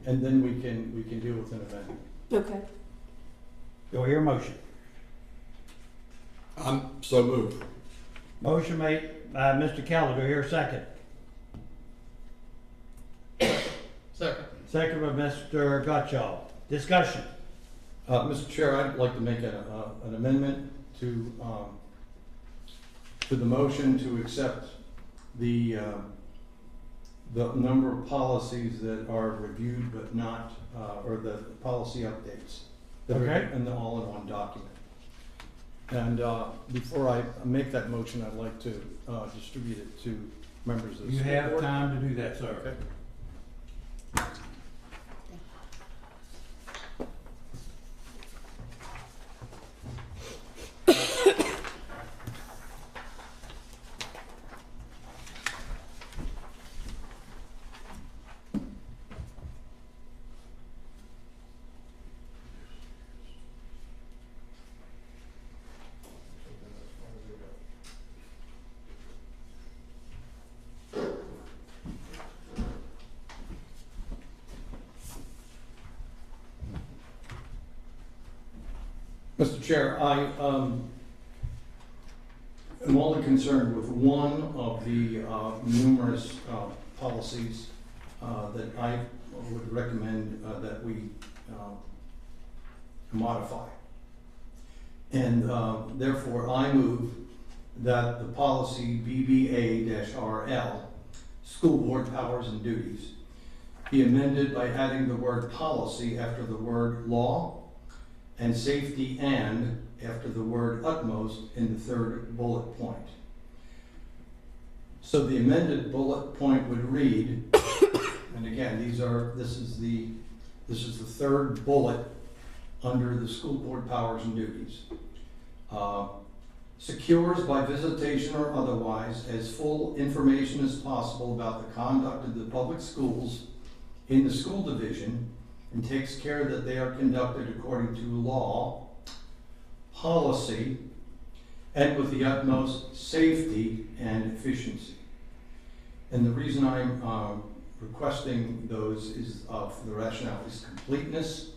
and then we can deal with an amendment. Okay. Do I hear a motion? I'm so moved. Motion made by Mr. Keller. Do I hear a second? Second. Second by Mr. Gottschall. Discussion. Mr. Chair, I'd like to make an amendment to the motion to accept the number of policies that are reviewed but not, or the policy updates. That are Okay. in the all-in-one document. And before I make that motion, I'd like to distribute it to members of the You school have board. time to do that, sir. Okay. Mr. Chair, I am only concerned with one of the numerous policies that I would recommend that we modify. And therefore, I move that the policy BBA-RL, School Board Powers and Duties, be amended by adding the word policy after the word law, and safety and after the word utmost in the third bullet point. So the amended bullet point would read, and again, this is the third bullet under the school board powers and duties. Secures by visitation or otherwise as full information as possible about the conduct of the public schools in the school division and takes care that they are conducted according to law, policy, and with the utmost safety and efficiency. And the reason I'm requesting those is for the rationale is completeness.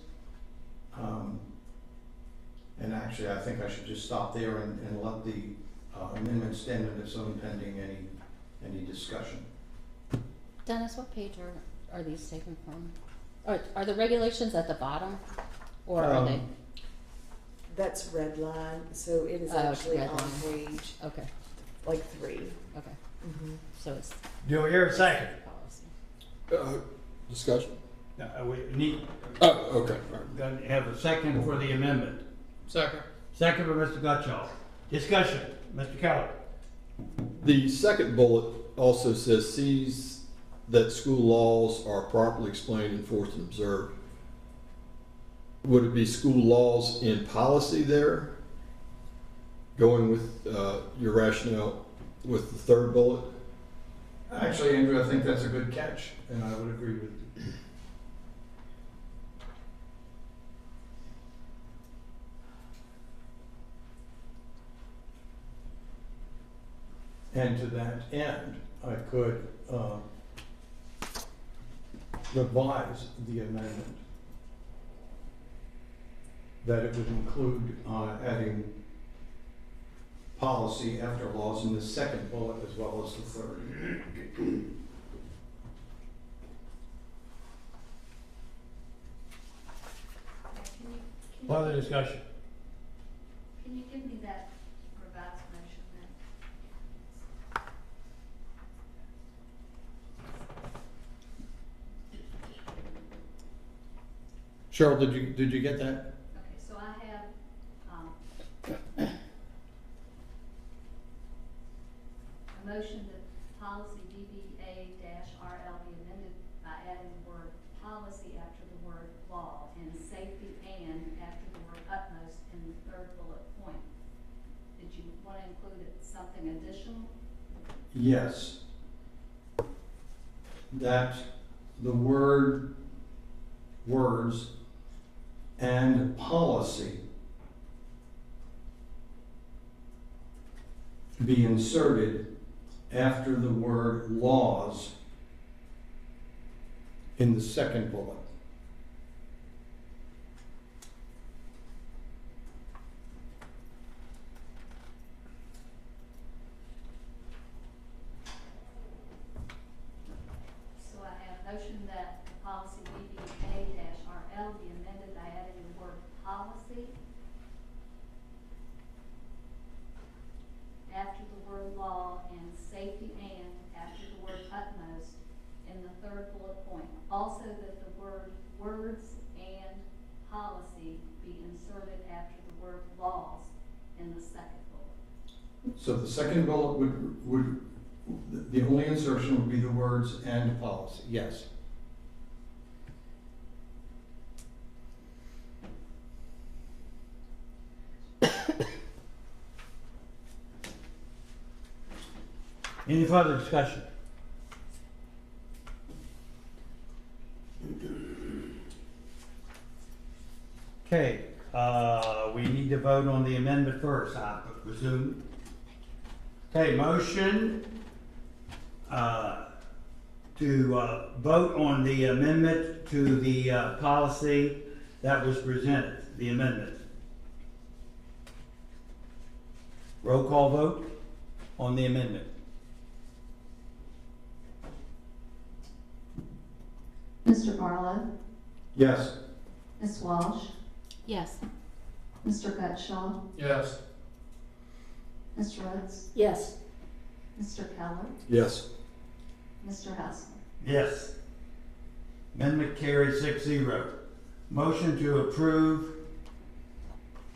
And actually, I think I should just stop there and let the amendment stand on its own pending any discussion. Dennis, what page are these taken from? Are the regulations at the bottom, or are they? That's red line, so it is Oh, it's actually red on line. page Okay, like 3. okay. Mhm. So it's Do I hear a second? policy. Discussion? We need, Oh, okay. All right. got to have a second for the amendment. Second. Second by Mr. Gottschall. Discussion. Mr. Keller. The second bullet also says sees that school laws are properly explained, enforced, and observed. Would it be school laws in policy there? Going with your rationale with the third bullet? Actually, Andrew, I think that's a good catch, and I would agree with you. And to that end, I could revise the amendment that it would include adding policy after laws in the second bullet as well as the third. Further discussion? Can you give me that revised motion then? Cheryl, did you get that? Okay, so I have, a motion that policy BBA-RL be amended by adding the word policy after the word law and safety and after the word utmost in the third bullet point. Did you want to include something additional? Yes. That the words and policy be inserted after the word laws in the second bullet. So I have motion that policy BBA-RL be amended by adding the word policy after the word law and safety and after the word utmost in the third bullet point. Also that the words and policy be inserted after the word laws in the second bullet. So the second bullet would the only insertion would be the words and policy, yes. Any further discussion? Okay, we need to vote on the amendment first, I presume. Okay, motion to vote on the amendment to the policy that was presented, the amendment. Roll call vote on the amendment. Mr. Barlow, Yes. Ms. Walsh, Yes. Mr. Gutschall, Yes. Ms. Rhodes, Yes. Mr. Keller, Yes. Mr. Hausman. Yes. Amendment carries 6-0. Motion to approve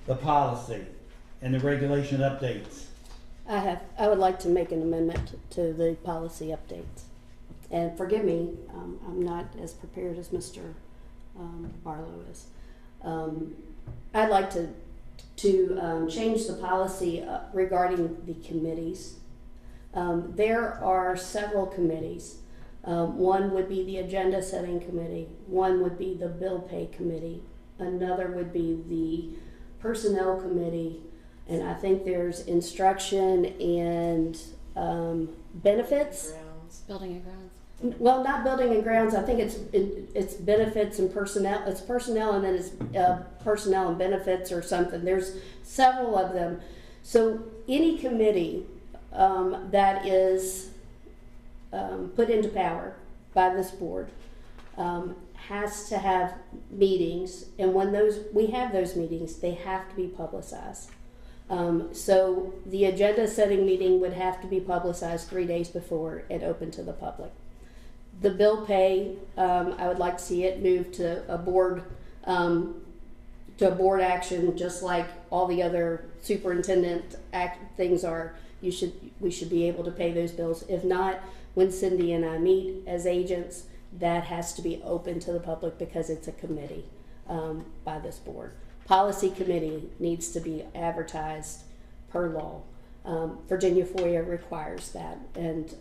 the policy and the regulation updates. I would like to make an amendment to the policy updates. And forgive me, I'm not as prepared as Mr. Barlow is. I'd like to change the policy regarding the committees. There are several committees. One would be the agenda setting committee. One would be the bill pay committee. Another would be the personnel committee. And I think there's instruction and benefits. Building and grounds. Well, not building and grounds. I think it's benefits and personnel. It's personnel and then it's personnel and benefits or something. There's several of them. So any committee that is put into power by this board has to have meetings, and when we have those meetings, they have to be publicized. So the agenda setting meeting would have to be publicized 3 days before and open to the public. The bill pay, I would like to see it moved to a board action, just like all the other superintendent things are. We should be able to pay those bills. If not, when Cindy and I meet as agents, that has to be open to the public because it's a committee by this board. Policy committee needs to be advertised per law. Virginia FOIA requires that, and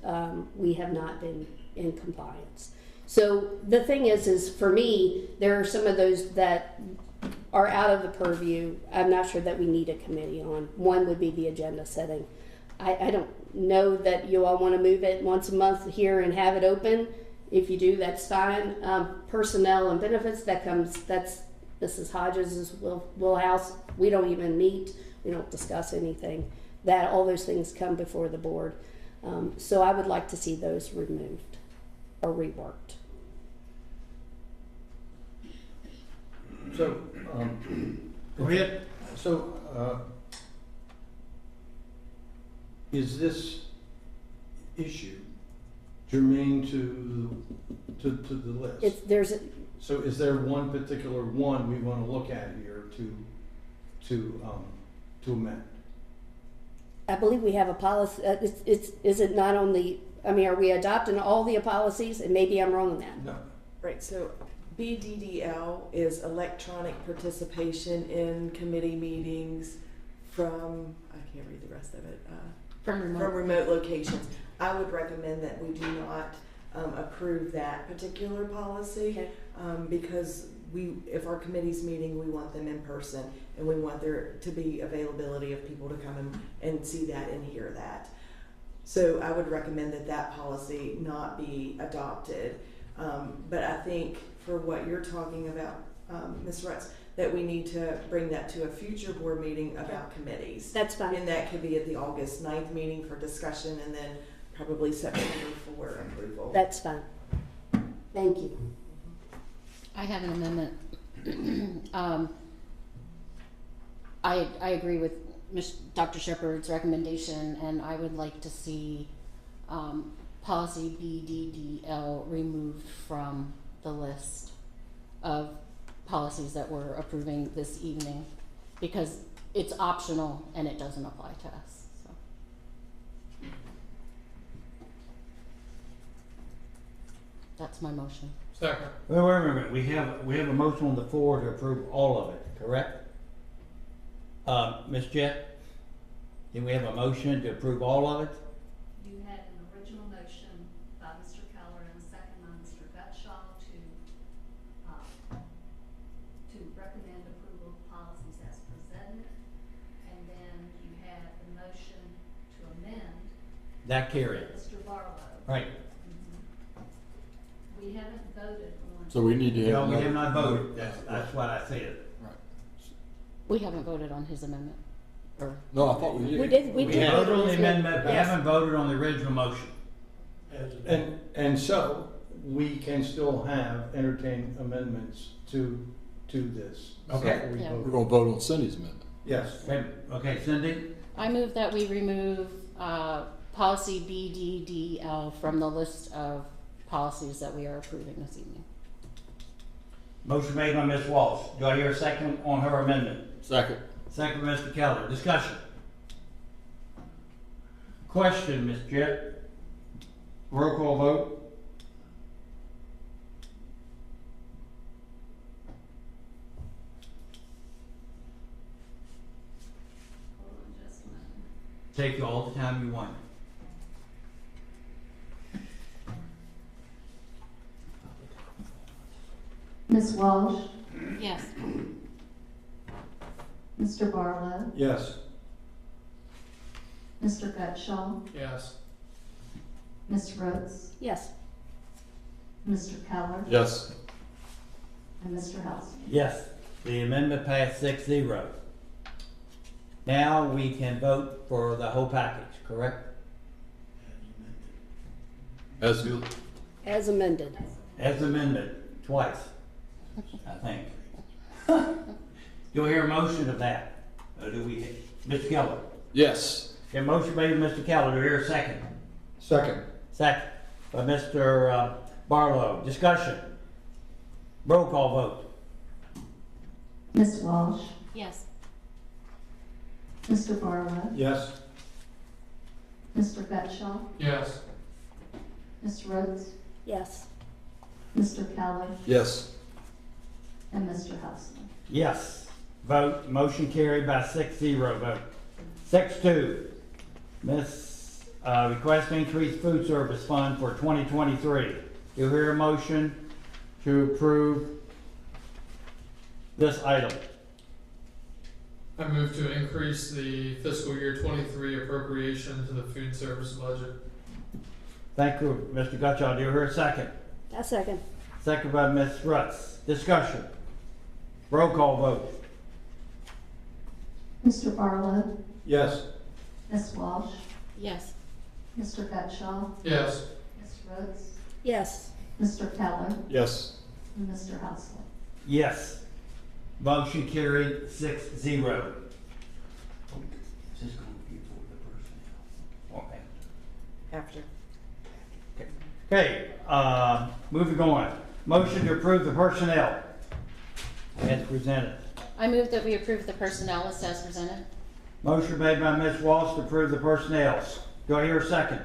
we have not been in compliance. So the thing is for me, there are some of those that are out of the purview. I'm not sure that we need a committee on. One would be the agenda setting. I don't know that you all want to move it once a month here and have it open. If you do, that's fine. Personnel and benefits, that's Mrs. Hodges' wheelhouse. We don't even meet. We don't discuss anything. All those things come before the board. So I would like to see those removed or reworked. So, Go ahead. So, is this issue germane to the list? So is there one particular one we want to look at here to amend? I believe we have a policy. Is it not on the? I mean, are we adopting all the policies? And maybe I'm wrong on that. No. Right, so BDDL is electronic participation in committee meetings from, I can't read the rest of it, From remote locations. I would recommend that we do not approve that particular policy. Okay. Because if our committee's meeting, we want them in person, and we want there to be availability of people to come and see that and hear that. So I would recommend that policy not be adopted. But I think for what you're talking about, Ms. Rutz, that we need to bring that to a future board meeting about committees. That's fine. And that could be at the August 9th meeting for discussion, and then probably September for approval. That's fine. Thank you. I have an amendment. I agree with Dr. Shepherd's recommendation, and I would like to see policy BDDL removed from the list of policies that we're approving this evening, because it's optional and it doesn't apply to us. So. That's my motion. Second. Well, wait a minute, we have a motion on the floor to approve all of it, correct? Ms. Jett, do we have a motion to approve all of it? You had an original motion by Mr. Keller and a second by Mr. Gutschall to recommend approval of policies as presented. And then you had the motion to amend. That carried. Mr. Barlow. Right. We haven't voted on. So we need to have. No, we have not voted. That's what I said. Right. We haven't voted on his amendment. Or No, I thought we did. We did. Voted on the amendment, but haven't voted on the original motion. And so we can still entertain amendments to this. Okay. before we Yeah. vote. We're going to vote on Cindy's amendment. Yes. Okay, Cindy? I move that we remove policy BDDL from the list of policies that we are approving this evening. Motion made by Ms. Walsh. Do I hear a second on her amendment? Second. Second by Mr. Keller. Discussion. Question, Ms. Jett. Roll call vote. Hold on just a minute. Take you all the time you want. Ms. Walsh, Yes. Mr. Barlow, Yes. Mr. Gutschall, Yes. Ms. Rhodes, Yes. Mr. Keller, Yes. and Mr. House. Yes, the amendment passed 6-0. Now we can vote for the whole package, correct? As As amended. As amended, twice, I think. Do we hear a motion of that? Or do we, Mr. Keller? yes. A motion made by Mr. Keller. Do we hear a second? Second. Second by Mr. Barlow. Discussion. Roll call vote. Ms. Walsh, Yes. Mr. Barlow, Yes. Mr. Gutschall, Yes. Ms. Rhodes, Yes. Mr. Keller, Yes. and Mr. Houseman. Yes. Vote. Motion carried by 6-0 vote. 6-2. Request to increase food service fund for 2023. Do you hear a motion to approve this item? I move to increase the fiscal year 23 appropriation to the food service budget. Thank you, Mr. Gutschall. Do you hear a second? A second. Second by Ms. Rutz. Discussion. Roll call vote. Mr. Barlow, Yes. Ms. Walsh, Yes. Mr. Gutschall, Yes. Ms. Rhodes, Yes. Mr. Keller, Yes. and Mr. Hausler. Yes. Motion carried 6-0. Is this going to be for the personnel? After. Okay, moving on. Motion to approve the personnel as presented. I move that we approve the personnel list as presented. Motion made by Ms. Walsh to approve the personnels. Do I hear a second?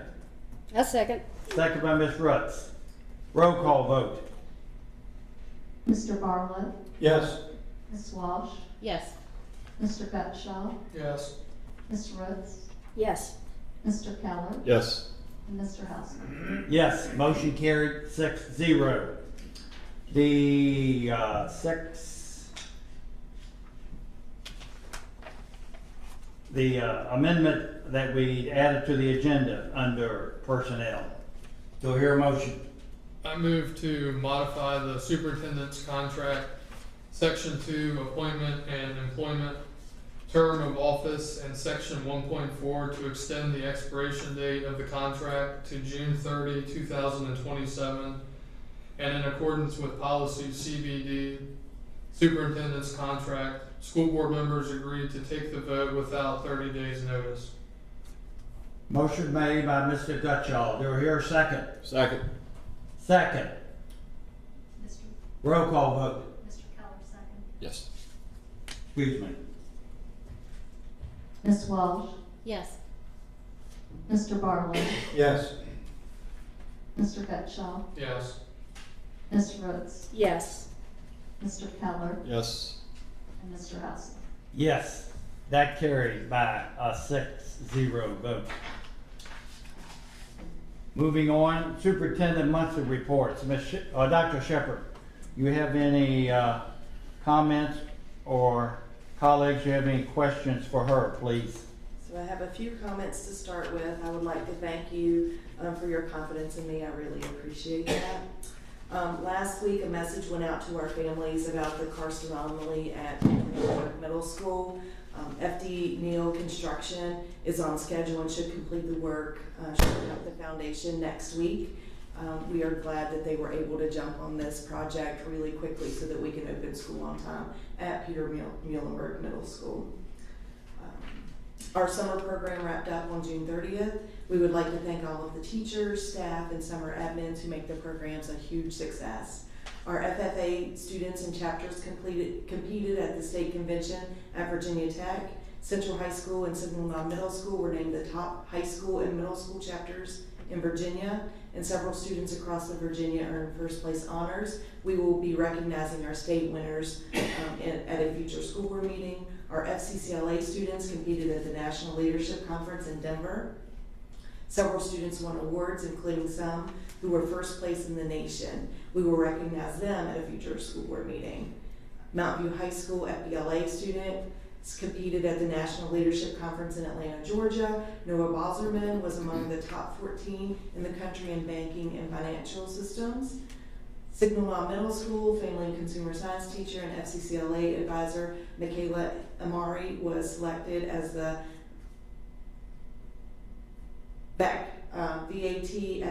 A second. Second by Ms. Rutz. Roll call vote. Mr. Barlow, Yes. Ms. Walsh, Yes. Mr. Gutschall, Yes. Ms. Rhodes, Yes. Mr. Keller, Yes. and Mr. Hausler. Yes, motion carried 6-0. The amendment that we added to the agenda under personnel. Do I hear a motion? I move to modify the superintendent's contract, section 2, appointment and employment, term of office, and section 1.4 to extend the expiration date of the contract to June 30, 2027, and in accordance with policy CBD, superintendent's contract, school board members agreed to take the vote without 30 days notice. Motion made by Mr. Gutschall. Do I hear a second? Second. Second. Mr. Roll call vote. Mr. Keller, second. Yes. Excuse me. Ms. Walsh, Yes. Mr. Barlow, Yes. Mr. Gutschall, Yes. Ms. Rhodes, Yes. Mr. Keller, Yes. and Mr. Hausler. Yes, that carries by a 6-0 vote. Moving on, superintendent monthly reports. Dr. Shepherd, you have any comments, or colleagues, you have any questions for her, please? So I have a few comments to start with. I would like to thank you for your confidence in me. I really appreciate that. Last week, a message went out to our families about the carcinoid anomaly at Middle School. FD Neal Construction is on schedule and should complete the work, showing up the foundation next week. We are glad that they were able to jump on this project really quickly so that we can open school on time at Peter Muhlenberg Middle School. Our summer program wrapped up on June 30th. We would like to thank all of the teachers, staff, and summer admins who make the programs a huge success. Our FFA students and chapters competed at the state convention at Virginia Tech. Central High School and Signal Knob Middle School were named the top high school and middle school chapters in Virginia, and several students across the Virginia earned first place honors. We will be recognizing our state winners at a future school board meeting. Our FCCLA students competed at the National Leadership Conference in Denver. Several students won awards, including some who were first place in the nation. We will recognize them at a future school board meeting. Mount View High School FBLA students competed at the National Leadership Conference in Atlanta, Georgia. Noah Boserman was among the top 14 in the country in banking and financial systems. Signal Knob Middle School Family and Consumer Science teacher and FCCLA advisor Michaela Amari was selected as the VAT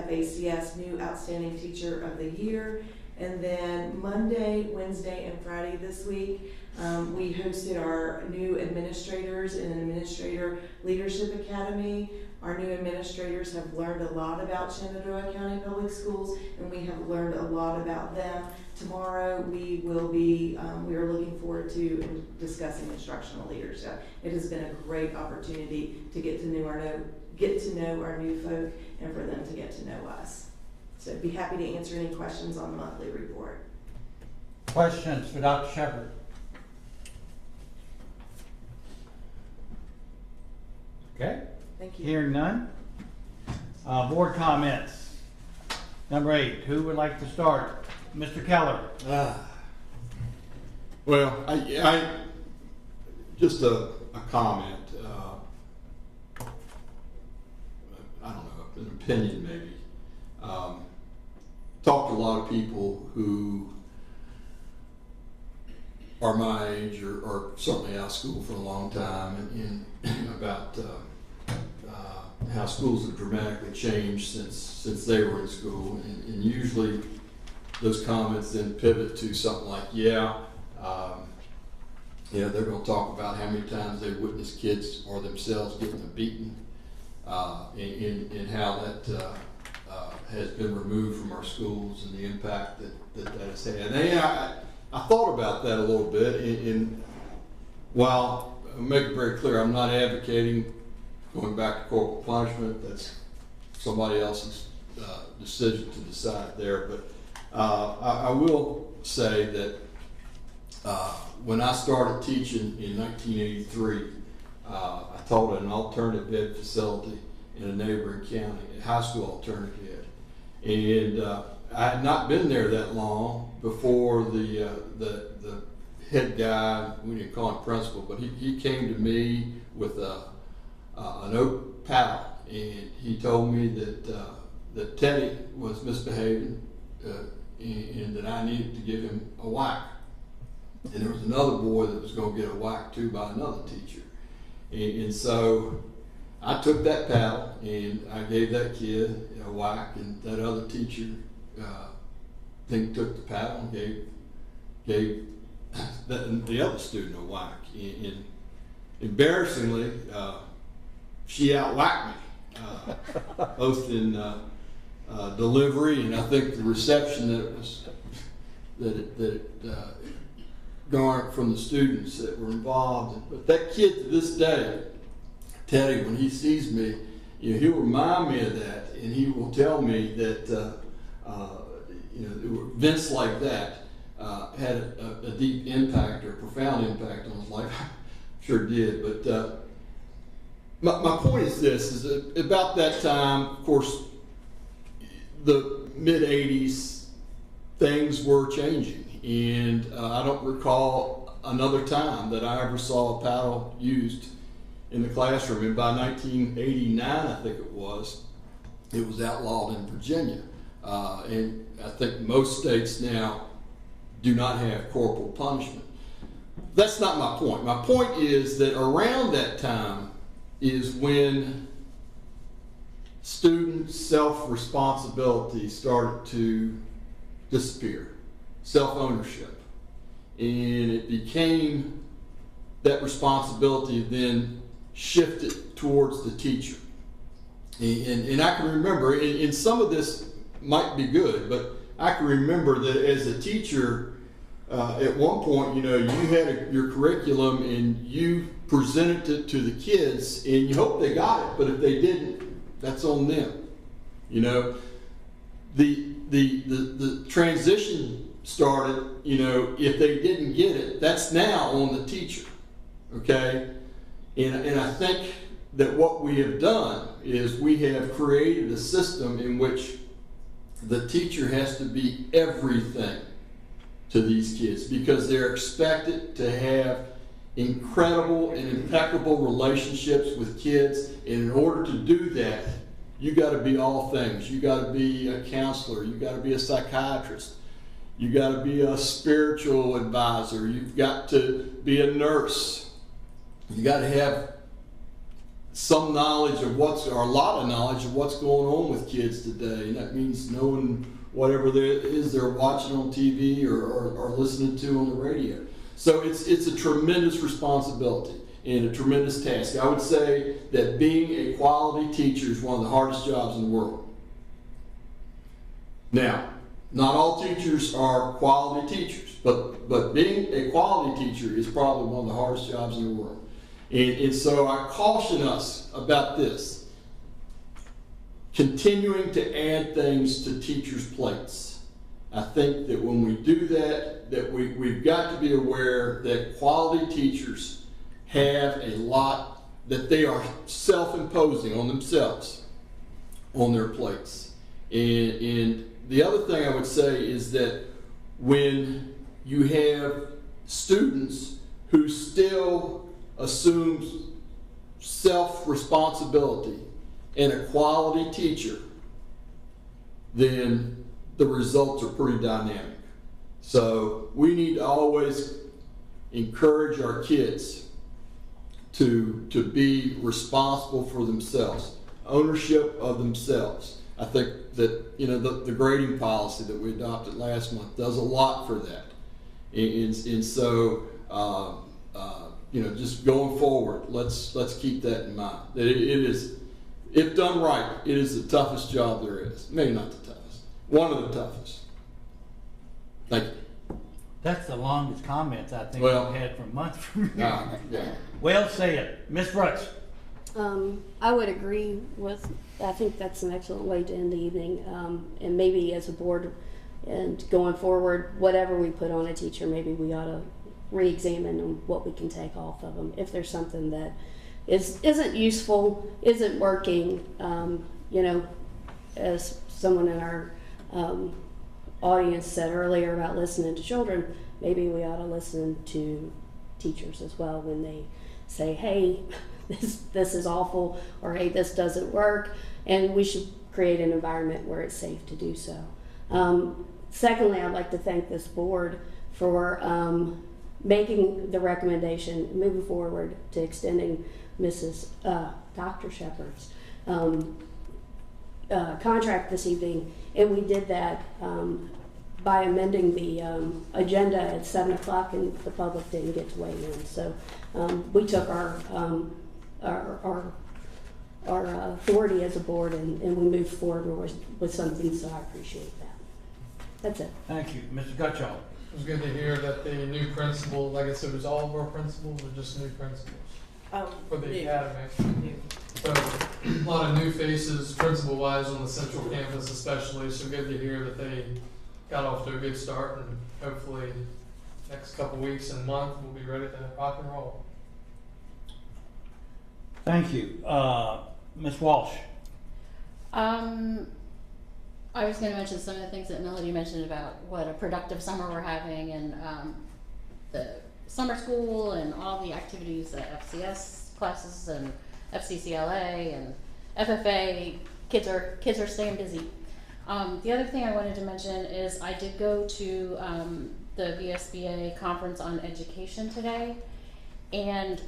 FACS New Outstanding Teacher of the Year. And then Monday, Wednesday, and Friday this week, we hosted our new administrators in an Administrator Leadership Academy. Our new administrators have learned a lot about Shenandoah County Public Schools, and we have learned a lot about them. Tomorrow we will be, we are looking forward to discussing instructional leadership. It has been a great opportunity to get to know our new folk and for them to get to know us. So I'd be happy to answer any questions on the monthly report. Questions for Dr. Shepherd? Okay. Thank you. Hearing none. Board comments. Number 8, who would like to start? Mr. Keller. Well, Just a comment. I don't know, an opinion maybe. Talked to a lot of people who are my age or certainly out of school for a long time and about how schools have dramatically changed since they were in school. And usually those comments then pivot to something like, they're going to talk about how many times they witnessed kids or themselves getting beaten, and how that has been removed from our schools and the impact that has had. And I thought about that a little bit, and while I'll make it very clear, I'm not advocating going back to corporal punishment. That's somebody else's decision to decide there. But I will say that when I started teaching in 1983, I taught at an alternative ed facility in a neighboring county, a high school alternative ed. And I had not been there that long before the head guy, we didn't call him principal, but he came to me with an oak paddle, and he told me that Teddy was misbehaving and that I needed to give him a whack. And there was another boy that was going to get a whack too by another teacher. And so I took that paddle and I gave that kid a whack, and that other teacher took the paddle and gave the other student a whack. And embarrassingly, she outwhacked me, both in delivery, and I think the reception that it garnered from the students that were involved. But that kid to this day, Teddy, when he sees me, he'll remind me of that, and he will tell me that events like that had a deep impact or profound impact on his life. Sure did. But my point is this: is that about that time, of course, the mid '80s, things were changing, and I don't recall another time that I ever saw a paddle used in the classroom. And by 1989, I think it was outlawed in Virginia. And I think most states now do not have corporal punishment. That's not my point. My point is that around that time is when student self-responsibility started to disappear, self-ownership. And it became that responsibility then shifted towards the teacher. And I can remember, and some of this might be good, but I can remember that as a teacher, at one point, you had your curriculum and you presented it to the kids, and you hope they got it, but if they didn't, that's on them. The transition started, if they didn't get it, that's now on the teacher, okay? And I think that what we have done is we have created a system in which the teacher has to be everything to these kids, because they're expected to have incredible and impeccable relationships with kids. And in order to do that, you got to be all things. You got to be a counselor. You got to be a psychiatrist. You got to be a spiritual advisor. You've got to be a nurse. You got to have some knowledge of or a lot of knowledge of what's going on with kids today. And that means knowing whatever there is they're watching on TV or listening to on the radio. So it's a tremendous responsibility and a tremendous task. I would say that being a quality teacher is one of the hardest jobs in the world. Now, not all teachers are quality teachers, but being a quality teacher is probably one of the hardest jobs in the world. And so I caution us about this. Continuing to add things to teachers' plates. I think that when we do that we've got to be aware that quality teachers have a lot that they are self-imposing on themselves, on their plates. And the other thing I would say is that when you have students who still assumes self-responsibility and a quality teacher, then the results are pretty dynamic. So we need to always encourage our kids to be responsible for themselves, ownership of themselves. I think that, the grading policy that we adopted last month does a lot for that. And so, just going forward, let's keep that in mind. That it is, if done right, it is the toughest job there is. Maybe not the toughest, one of the toughest. Thank you. That's the longest comments I think Well, we've had for months from you. Yeah. Well said. Ms. Brooks. I would agree with, I think that's an excellent way to end the evening. And maybe as a board and going forward, whatever we put on a teacher, maybe we ought to re-examine what we can take off of them. If there's something that isn't useful, isn't working, as someone in our audience said earlier about listening to children, maybe we ought to listen to teachers as well when they say, hey, this is awful, or hey, this doesn't work, and we should create an environment where it's safe to do so. Secondly, I'd like to thank this board for making the recommendation, moving forward to extending Dr. Shepard's contract this evening, and we did that by amending the agenda at 7 o'clock, and the public didn't get to weigh in. So we took our authority as a board, and we moved forward with something, so I appreciate that. That's it. Thank you. Mr. Gutschall. It was good to hear that the new principal, like I said, was all of our principals or just new principals for the academy? So a lot of new faces, principal-wise, on the central campus especially, so good to hear that they got off to a good start, and hopefully next couple weeks and month we'll be ready to rock and roll. Thank you. Ms. Walsh. I was going to mention some of the things that Melody mentioned about what a productive summer we're having, and the summer school and all the activities at FCS classes and FCCLA and FFA. Kids are staying busy. The other thing I wanted to mention is I did go to the VSBA conference on education today, and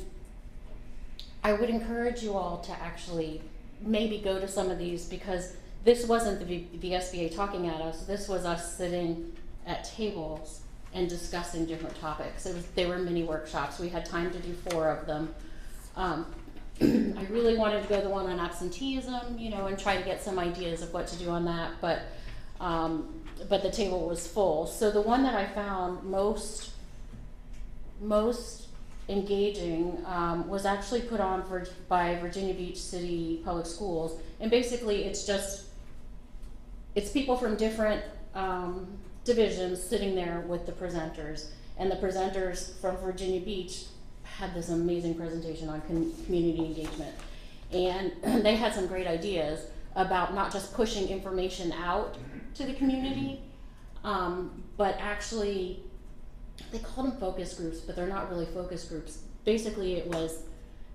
I would encourage you all to actually maybe go to some of these, because this wasn't the VSBA talking at us. This was us sitting at tables and discussing different topics. They were mini workshops. We had time to do 4 of them. I really wanted to go to the one on absenteeism, and try to get some ideas of what to do on that, but the table was full. So the one that I found most engaging was actually put on by Virginia Beach City Public Schools, and basically it's people from different divisions sitting there with the presenters, and the presenters from Virginia Beach had this amazing presentation on community engagement, and they had some great ideas about not just pushing information out to the community, but actually, they called them focus groups, but they're not really focus groups. Basically, it was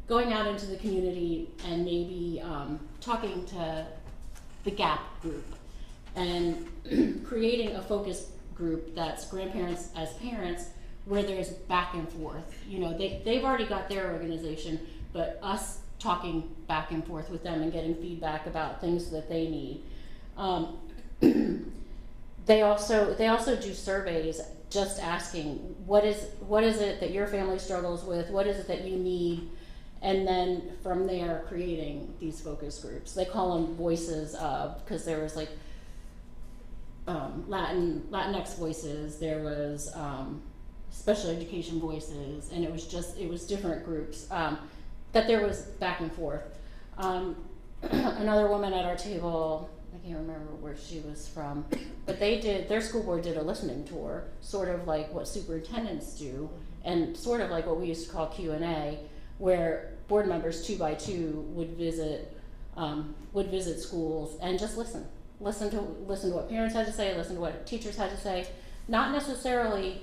going out into the community and maybe talking to the GAP group and creating a focus group that's grandparents as parents, where there's back and forth. They've already got their organization, but us talking back and forth with them and getting feedback about things that they need. They also do surveys, just asking what is it that your family struggles with, what is it that you need, and then from there creating these focus groups. They call them voices of, because there was Latinx voices, there was special education voices, and it was different groups that there was back and forth. Another woman at our table, I can't remember where she was from, but their school board did a listening tour, sort of like what superintendents do, and sort of like what we used to call Q&A, where board members 2 by 2 would visit schools and just listen to what parents had to say, listen to what teachers had to say, not necessarily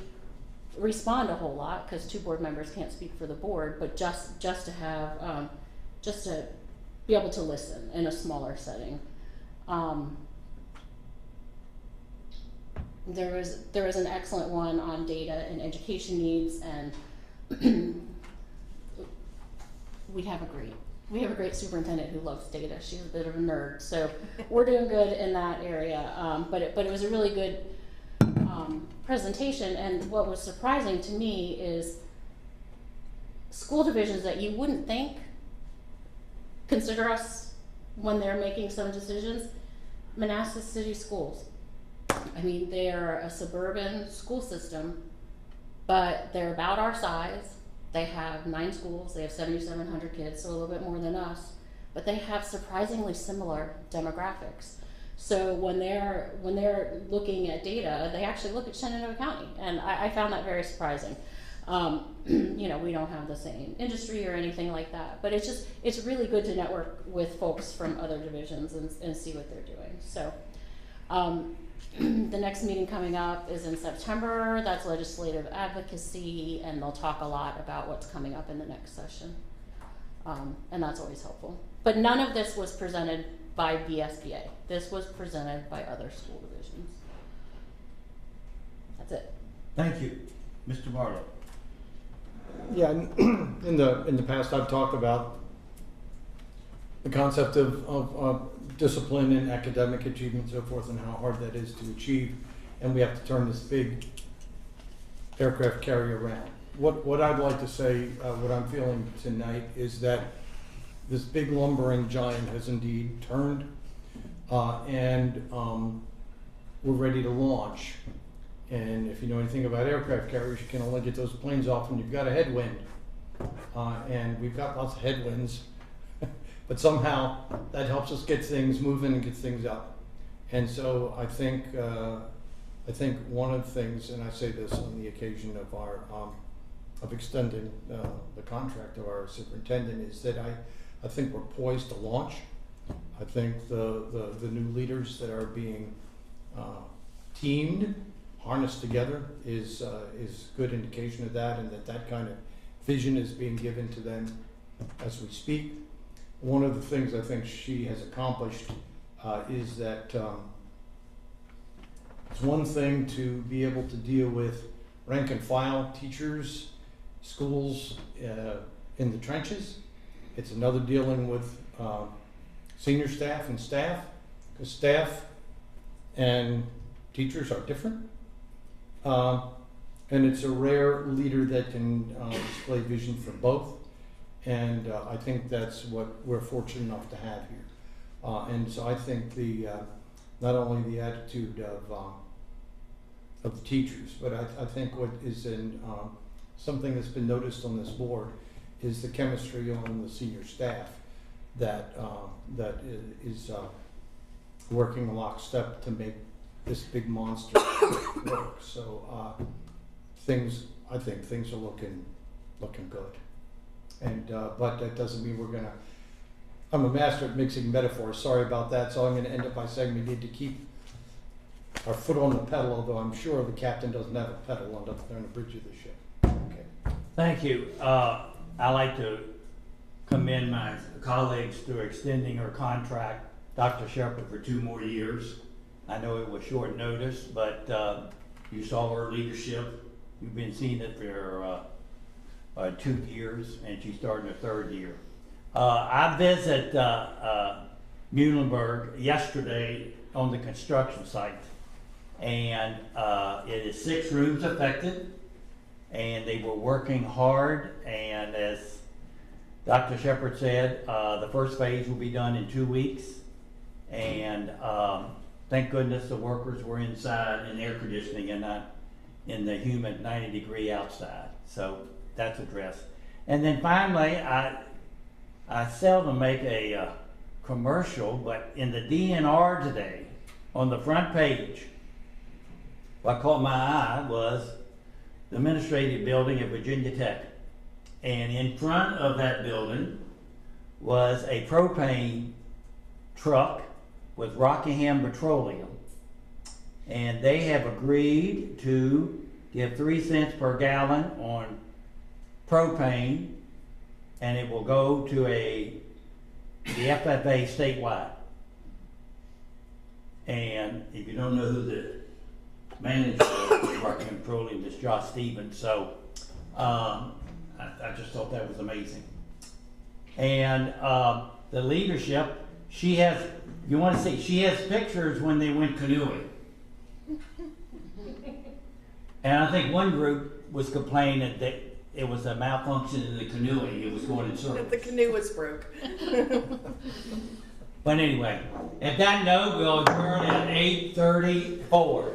respond a whole lot, because 2 board members can't speak for the board, but just to have, just to be able to listen in a smaller setting. There was an excellent one on data and education needs, and we have a great superintendent who loves data. She's a bit of a nerd, so we're doing good in that area. But it was a really good presentation, and what was surprising to me is school divisions that you wouldn't think consider us when they're making some decisions. Manassas City Schools. I mean, they are a suburban school system, but they're about our size. They have 9 schools, they have 7,700 kids, so a little bit more than us, but they have surprisingly similar demographics. So when they're looking at data, they actually look at Shenandoah County, and I found that very surprising. You know, we don't have the same industry or anything like that, but it's really good to network with folks from other divisions and see what they're doing. So the next meeting coming up is in September. That's legislative advocacy, and they'll talk a lot about what's coming up in the next session. And that's always helpful. But none of this was presented by BSBA. This was presented by other school divisions. That's it. Thank you. Mr. Barlow. Yeah, in the past, I've talked about the concept of discipline and academic achievement and so forth, and how hard that is to achieve, and we have to turn this big aircraft carrier around. What I'd like to say, what I'm feeling tonight, is that this big lumbering giant has indeed turned, and we're ready to launch. And if you know anything about aircraft carriers, you can only get those planes off when you've got a headwind. And we've got lots of headwinds, but somehow that helps us get things moving and get things up. And so I think one of the things, and I say this on the occasion of our of extending the contract of our superintendent, is that I think we're poised to launch. I think the new leaders that are being teamed, harnessed together, is good indication of that, and that kind of vision is being given to them as we speak. One of the things I think she has accomplished is that it's one thing to be able to deal with rank and file teachers, schools in the trenches. It's another dealing with senior staff and staff, because staff and teachers are different. And it's a rare leader that can display vision for both. And I think that's what we're fortunate enough to have here. And so I think not only the attitude of the teachers, but I think what is something that's been noticed on this board is the chemistry on the senior staff that is working lockstep to make this big monster work. So I think things are looking good. And but that doesn't mean we're gonna. I'm a master at mixing metaphors. Sorry about that. So I'm going to end up by saying we need to keep our foot on the pedal. Although I'm sure the captain doesn't have a pedal on the bridge of the ship. Okay. Thank you. I like to commend my colleagues through extending her contract, Dr. Shepard, for 2 more years. I know it was short notice, but you saw her leadership. You've been seeing it for 2 years, and she's starting her 3rd year. I visited Muhlenberg yesterday on the construction site, and it is 6 rooms affected, and they were working hard, and as Dr. Shepard said, the first phase will be done in 2 weeks, and thank goodness the workers were inside in air conditioning and not in the humid 90-degree outside. So that's addressed. And then finally, I seldom make a commercial, but in the DNR today, on the front page, what caught my eye was the administrative building at Virginia Tech. And in front of that building was a propane truck with Rockingham Petroleum. And they have agreed to give 3 cents per gallon on propane, and it will go to the FFA statewide. And if you don't know who the manager of Rockingham Petroleum is, Josh Stevens, so I just thought that was amazing. And the leadership, she has, you want to see, she has pictures when they went canoeing. And I think one group was complaining that it was a malfunction in the canoeing, it was going in circles. The canoe was broke. But anyway, at that note, we'll adjourn at 8:34.